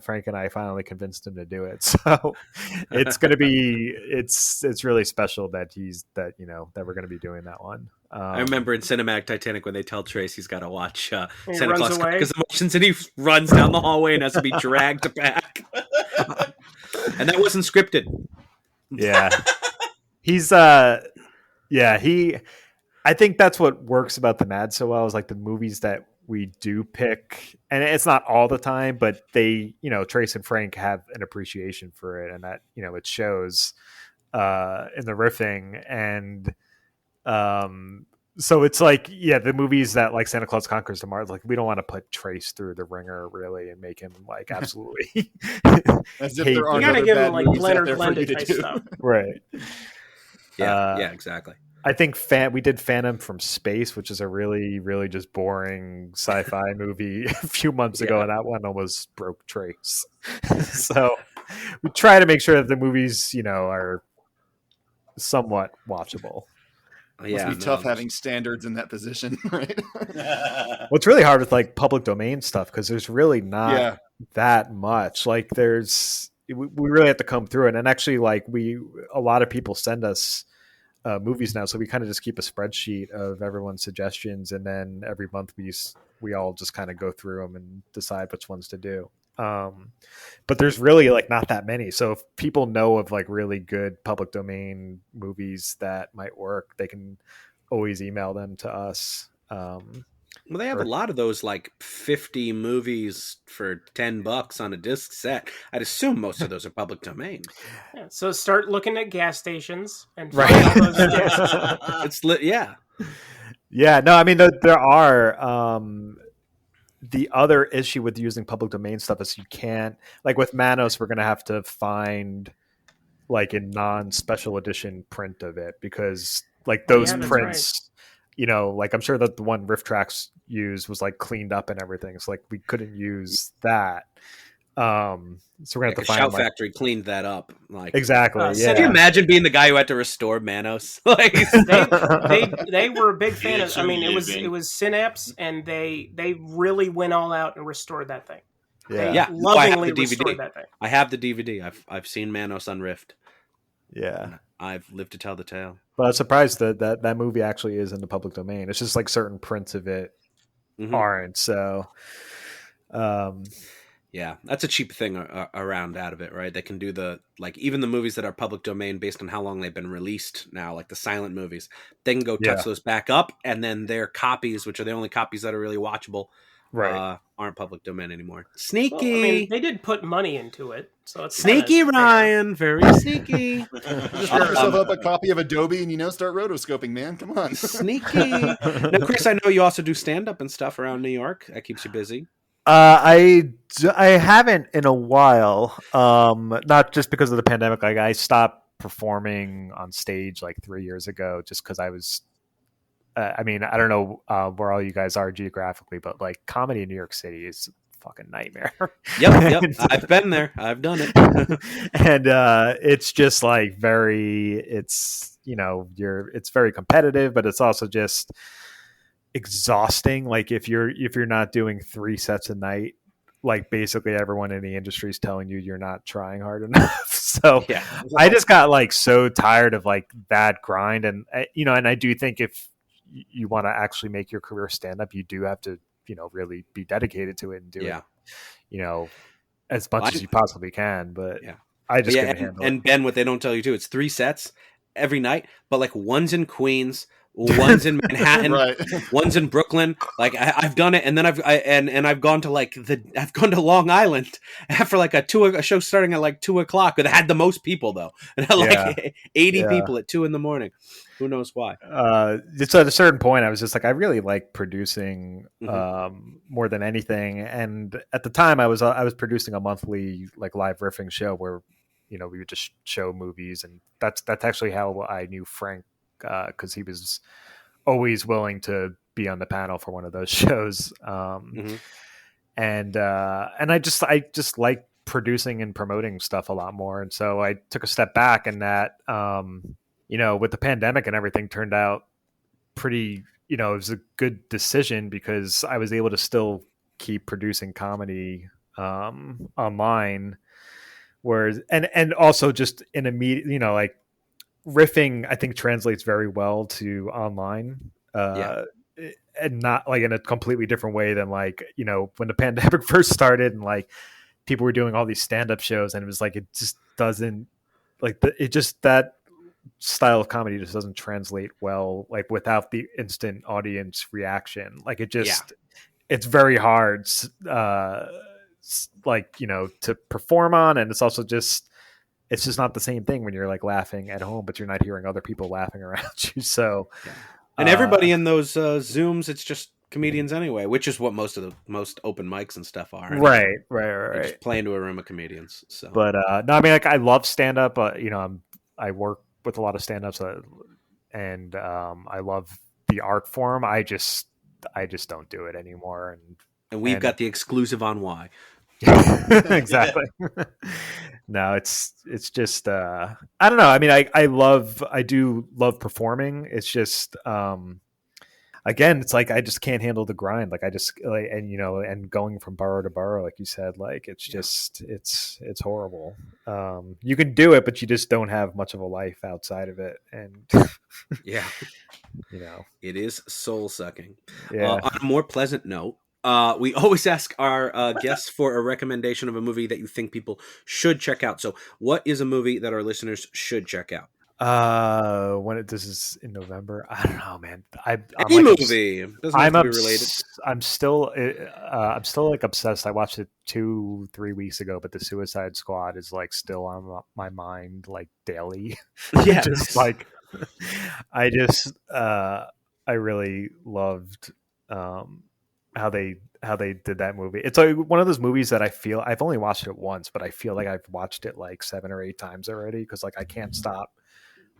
Frank and I finally convinced him to do it. So it's going to be it's really special that that we're going to be doing that one. I remember in Cinematic Titanic when they tell Trace he's got to watch He Santa runs Claus away. Conquers the Martians, and he runs down the hallway and has to be dragged back. And that wasn't scripted. Yeah, he's I think that's what works about the Mad so well is like the movies that we do pick, and it's not all the time, but they, Trace and Frank have an appreciation for it, and that, it shows in the riffing. And so it's like, yeah, the movies that like Santa Claus Conquers the Mars, like we don't want to put Trace through the ringer really and make him like absolutely As if hate there You aren't You gotta other give bad him like movies out Leonard there for Lenda you to type do. stuff. right. Yeah, exactly. I think we did Phantom from Space, which is a really, really just boring sci-fi movie a few months ago, and that one almost broke Trace. So we try to make sure that the movies, are somewhat watchable. Yeah, Must be tough having standards in that position, right? Well, it's really hard with like public domain stuff because there's really not that much. Like we really have to comb through it, and actually, like a lot of people send us movies now, so we kind of just keep a spreadsheet of everyone's suggestions, and then every month we all just kind of go through them and decide which ones to do. But there's really like not that many, so if people know of like really good public domain movies that might work, they can always email them to us. Well, they have a lot of those like 50 movies for $10 on a disc set. I'd assume most of those are public domain. Yeah, so start looking at gas stations and Right. find all those gas. It's lit, yeah. Yeah, no, I mean there are the other issue with using public domain stuff is you can't, like with Manos, we're gonna have to find like a non-special edition print of it because like those Yeah, that's prints, like I'm sure that the one Riff Tracks used was like cleaned up and everything. So like we couldn't use that. So we're gonna have to find Shout like, Factory cleaned that up. Like exactly. Could Can you Yeah. imagine being the guy who had to restore Manos? Like They were a big fan of. It's I mean, it was living. Synapse, and they really went all out and restored that thing. Yeah. They Yeah. No, I have lovingly the DVD. restored that thing. I have the DVD. I've seen Manos on Rift. Yeah. I've lived to tell the tale. But I was surprised that movie actually is in the public domain. It's just like certain prints of it Mhm. aren't. So, Yeah, that's a cheap thing around out of it, right? They can do even the movies that are public domain based on how long they've been released now, like the silent movies. They can go touch those back up, and then their copies, which are the only copies that are really watchable, right. aren't public domain anymore. Well, Sneaky, I mean, they did put money into it, so it's sneaky, kinda fair. Ryan, very sneaky, Just pick yourself up a copy of Adobe and start rotoscoping, man. Come on. sneaky. Now, Chris, I know you also do stand up and stuff around New York. That keeps you busy. I haven't in a while. Not just because of the pandemic. Like I stopped performing on stage like 3 years ago, just because I was. I mean, I don't know where all you guys are geographically, but like comedy in New York City is a fucking nightmare. Yep. I've been there. I've done it. And it's just like it's very competitive, but it's also just exhausting. Like if you're not doing 3 sets a night, like basically everyone in the industry is telling you you're not trying hard enough. So Yeah. I just got like so tired of like that grind, and and I do think if you want to actually make your career stand up, you do have to, really be dedicated to it and do it, as much as you possibly can. But I just couldn't handle it. And Ben, what they don't tell you too, it's 3 sets every night, but like one's in Queens, one's in Manhattan, Right. one's in Brooklyn. Like I've done it, and then I've gone to I've gone to Long Island after like a show starting at like 2:00. It had the most people though, and had like 80 people at 2 a.m. Who knows why? So at a certain point, I was just like, I really like producing more than anything. And at the time, I was producing a monthly like live riffing show where, we would just show movies, and that's actually how I knew Frank, because he was always willing to be on the panel for one of those shows. And I just like producing and promoting stuff a lot more. And so I took a step back, and that, with the pandemic and everything turned out pretty, it was a good decision because I was able to still keep producing comedy online. Whereas, and also just in immediate, like riffing, I think translates very well to online. And not like in a completely different way than like, when the pandemic first started and like people were doing all these stand-up shows, and it was like, it just doesn't like that style of comedy just doesn't translate well, like without the instant audience reaction. Like it just, it's very hard, to perform on. And it's also just, it's just not the same thing when you're like laughing at home, but you're not hearing other people laughing around you. So, and everybody in those Zooms, it's just comedians anyway, which is what most open mics and stuff are. Right. Just play into a room of comedians. So, but no, I mean, like I love stand up. I work with a lot of stand ups, and I love the art form. I just don't do it anymore. And we've got the exclusive on why. Exactly. No, it's just I don't know. I mean, I do love performing. It's just again, it's like I just can't handle the grind. Like I just like, and going from borough to borough, like you said, like it's just it's horrible. You can do it, but you just don't have much of a life outside of it. And it is soul sucking. Yeah. On a more pleasant note, we always ask our guests for a recommendation of a movie that you think people should check out. So what is a movie that our listeners should check out? This is in November. I don't know, man. Any movie doesn't have to be related. I'm still like obsessed. I watched it 2-3 weeks ago, but the Suicide Squad is like still on my mind like daily. Yeah, just like I really loved how they did that movie. It's like one of those movies that I feel I've only watched it once, but I feel like I've watched it like 7 or 8 times already because like I can't stop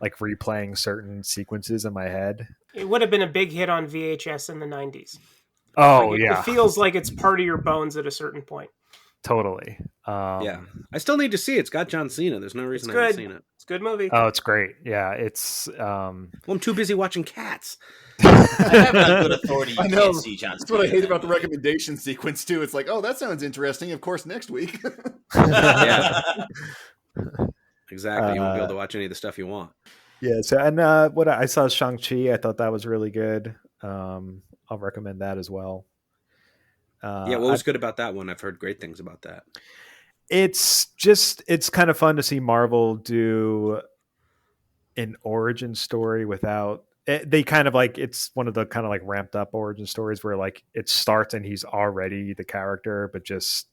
like replaying certain sequences in my head. It would have been a big hit on VHS in the 90s. Oh, It feels like it's part of your bones at a certain point. Totally. I still need to see it. It's got John Cena. There's no reason I haven't seen it. It's a good movie. Oh, it's great. Yeah, it's well, I'm too busy watching Cats. I have on good authority. You can't see John Cena. That's what I hate about the recommendation sequence too. It's like, oh, that sounds interesting. Of course, next week. Yeah. Exactly. You won't be able to watch any of the stuff you want. Yeah. So, and what I saw Shang-Chi, I thought that was really good. I'll recommend that as well. What was good about that one? I've heard great things about that. It's kind of fun to see Marvel do an origin story without they kind of like, it's one of the kind of like ramped up origin stories where like it starts and he's already the character, but just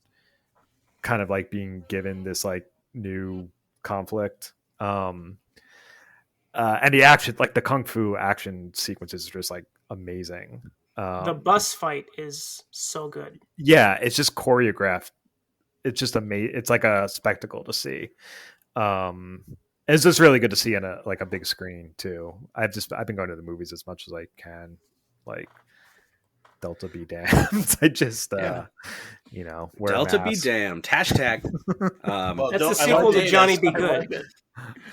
kind of like being given this like new conflict. And the action, like the kung fu action sequences are just like amazing. The bus fight is so good. Yeah, it's just choreographed. It's just amazing. It's like a spectacle to see. It's just really good to see on a big screen too. I've been going to the movies as much as I can. Like Delta be damned. I just wear Delta be damned. Hashtag. That's the sequel to Johnny Be Good.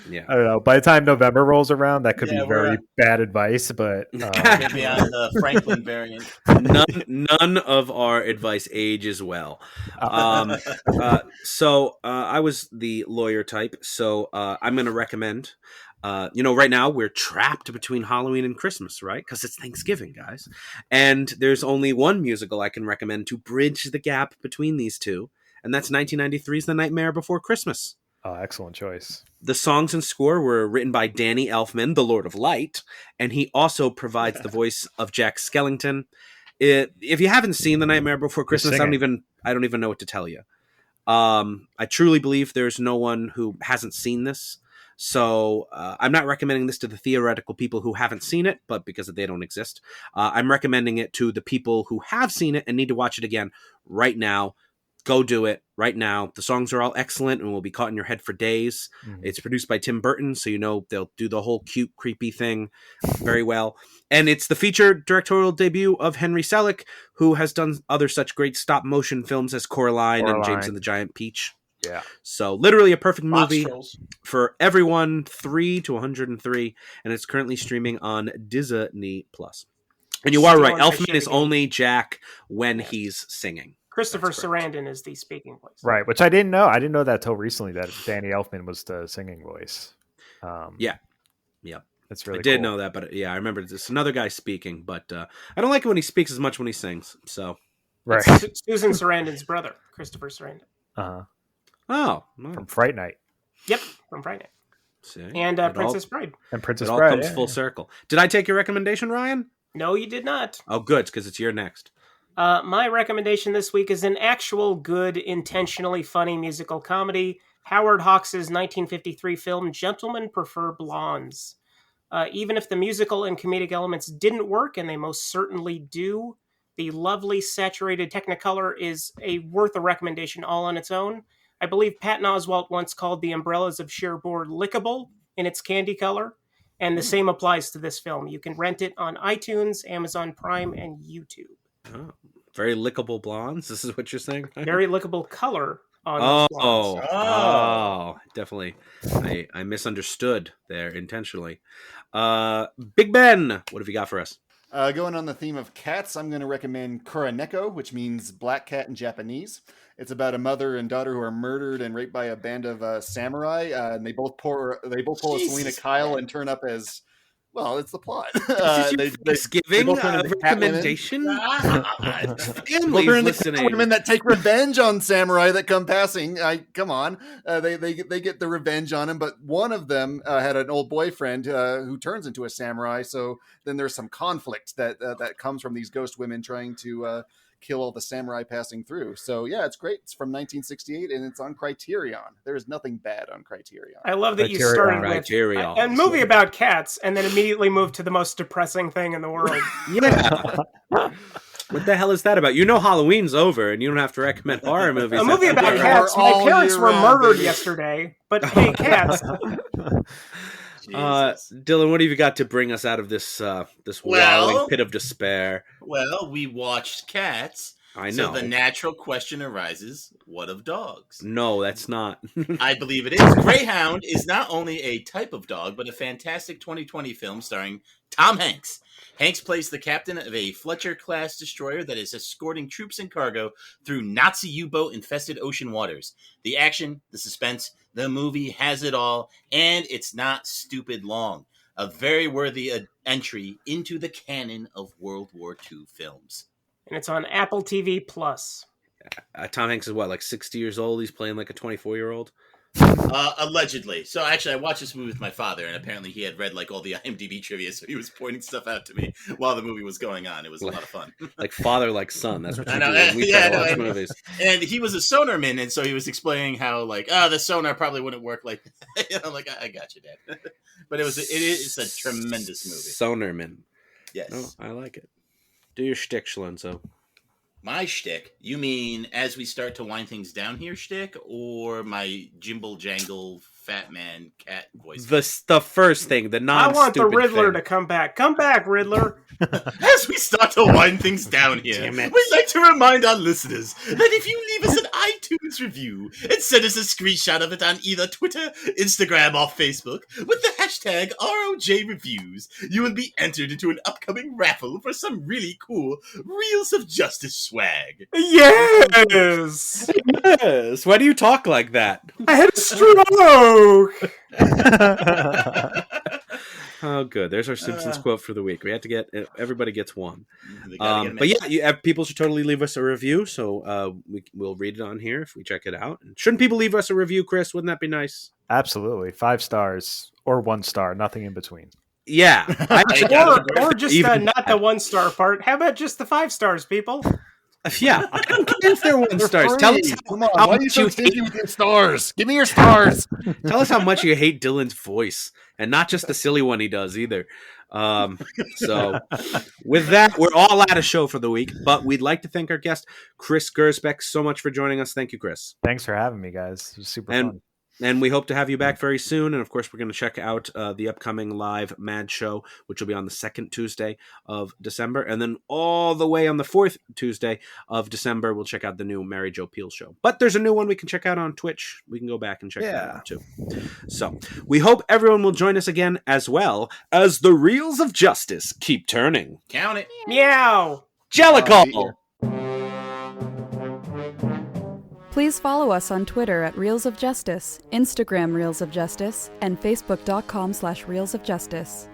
Yeah, I don't know. By the time November rolls around, that could be very bad advice. But maybe on the Franklin variant. None of our advice ages well. So I was the lawyer type. So I'm going to recommend Right now we're trapped between Halloween and Christmas, right? Because it's Thanksgiving, guys. And there's only one musical I can recommend to bridge the gap between these two, and that's 1993's The Nightmare Before Christmas. Oh, excellent choice. The songs and score were written by Danny Elfman, the Lord of Light, and he also provides the voice of Jack Skellington. If you haven't seen The Nightmare Before Christmas, I don't even know what to tell you. I truly believe there's no one who hasn't seen this. So I'm not recommending this to the theoretical people who haven't seen it, but because they don't exist. I'm recommending it to the people who have seen it and need to watch it again right now. Go do it right now. The songs are all excellent and will be caught in your head for days. Mm-hmm. It's produced by Tim Burton, so they'll do the whole cute, creepy thing very well. And it's the feature directorial debut of Henry Selick, who has done other such great stop-motion films as Coraline and James and the Giant Peach. Yeah. So literally a perfect movie for everyone, 3 to 103, and it's currently streaming on Disney+. And you are right, Elfman is only Jack when he's singing. Christopher Sarandon is the speaking voice. Right, which I didn't know. I didn't know that till recently, that Danny Elfman was the singing voice. Yeah. That's really I did cool. know that, but yeah, I remember it's another guy speaking, but I don't like it when he speaks as much when he sings, so. Right. It's Susan Sarandon's brother, Christopher Sarandon. Uh-huh. Oh. No. From Fright Night. Yep, from Fright Night. See, and Princess Bride. And Princess Bride. It all comes full circle. Did I take your recommendation, Ryan? No, you did not. Oh, good, because it's your next. My recommendation this week is an actual good, intentionally funny musical comedy, Howard Hawks' 1953 film Gentlemen Prefer Blondes. Even if the musical and comedic elements didn't work, and they most certainly do, the lovely, saturated Technicolor is worth a recommendation all on its own. I believe Patton Oswalt once called the umbrellas of Cherbourg lickable in its candy color, and the same applies to this film. You can rent it on iTunes, Amazon Prime, and YouTube. Oh, very lickable blondes. This is what you're saying? Very lickable color on those blondes. Oh, definitely. I misunderstood there intentionally. Big Ben, what have you got for us? Going on the theme of cats, I'm going to recommend Kuroneko, which means black cat in Japanese. It's about a mother and daughter who are murdered and raped by a band of samurai, and they both pull a Selena Kyle and turn up as, well, it's the plot. Thanksgiving recommendation? Families listening. Women that take revenge on samurai that come passing. Come on. They get the revenge on him, but one of them had an old boyfriend who turns into a samurai, so then there's some conflict that comes from these ghost women trying to kill all the samurai passing through. So yeah, it's great. It's from 1968 and it's on Criterion. There's nothing bad on Criterion. I love that Criterion. you started Criterion. with a movie about cats and then immediately moved to the most depressing thing in the world. Yeah. What the hell is that about? You know Halloween's over and you don't have to recommend horror movies. A movie about cats. My parents were murdered yesterday, but hey, cats. Dylan, what have you got to bring us out of this wallowing pit of despair? Well, we watched Cats. I know. So the natural question arises, what of dogs? No, that's not. I believe it is. Greyhound is not only a type of dog, but a fantastic 2020 film starring Tom Hanks. Hanks plays the captain of a Fletcher-class destroyer that is escorting troops and cargo through Nazi U-boat-infested ocean waters. The action, the suspense, the movie has it all, and it's not stupid long. A very worthy entry into the canon of World War II films. And it's on Apple TV+. Tom Hanks is what, like 60 years old? He's playing like a 24-year-old? Allegedly. So actually, I watched this movie with my father, and apparently he had read like all the IMDb trivia, so he was pointing stuff out to me while the movie was going on. It was a lot of fun. Like father, like son. That's what you I know. do when we watch and, movies. And he was a sonarman, and so he was explaining how the sonar probably wouldn't work like that. I'm like, I got you, Dad. But it's a tremendous movie. Sonarman. Yes. Oh, I like it. Do your shtick, Schlenzo. My shtick? You mean as we start to wind things down here shtick, or my jimble jangle fat man cat voice? The first thing, the non-stupid I want the Riddler thing. to come back. Come back, Riddler. As we start to wind things down here, Damn it. we'd like to remind our listeners that if you leave us an iTunes review and send us a screenshot of it on either Twitter, Instagram, or Facebook with the hashtag ROJ-Reviews. You will be entered into an upcoming raffle for some really cool Reels of Justice swag. Yes! Yes. Why do you talk like that? I had a stroke! Oh, good. There's our Simpsons quote for the week. We have to get everybody gets one. They gotta get But yeah, people should totally leave us a review. So we'll read it on here if we check it out. And shouldn't people leave us a review, Chris? Wouldn't that be nice? Absolutely. 5 stars or 1 star, nothing in between. Yeah. Or just not the 1-star part. How about just the 5 stars, people? Yeah. I don't care if they're 1 stars. Tell us Come on, how why are you much so you stingy hate. with your stars? Give me your stars. Tell us how much you hate Dylan's voice, and not just the silly one he does either. So with that, we're all out of show for the week, but we'd like to thank our guest, Chris Gersbeck, so much for joining us. Thank you, Chris. Thanks for having me, guys. It was super fun. And we hope to have you back very soon. And of course, we're going to check out the upcoming live Mad Show, which will be on the 2nd Tuesday of December. And then all the way on the 4th Tuesday of December, we'll check out the new Mary Jo Peel show. But there's a new one we can check out on Twitch. We can go back and check that out too. So we hope everyone will join us again, as well as the Reels of Justice keep turning. Count it. Meow! Jellicle! Please follow us on Twitter at Reels of Justice, Instagram Reels of Justice, and Facebook.com/Reels of Justice.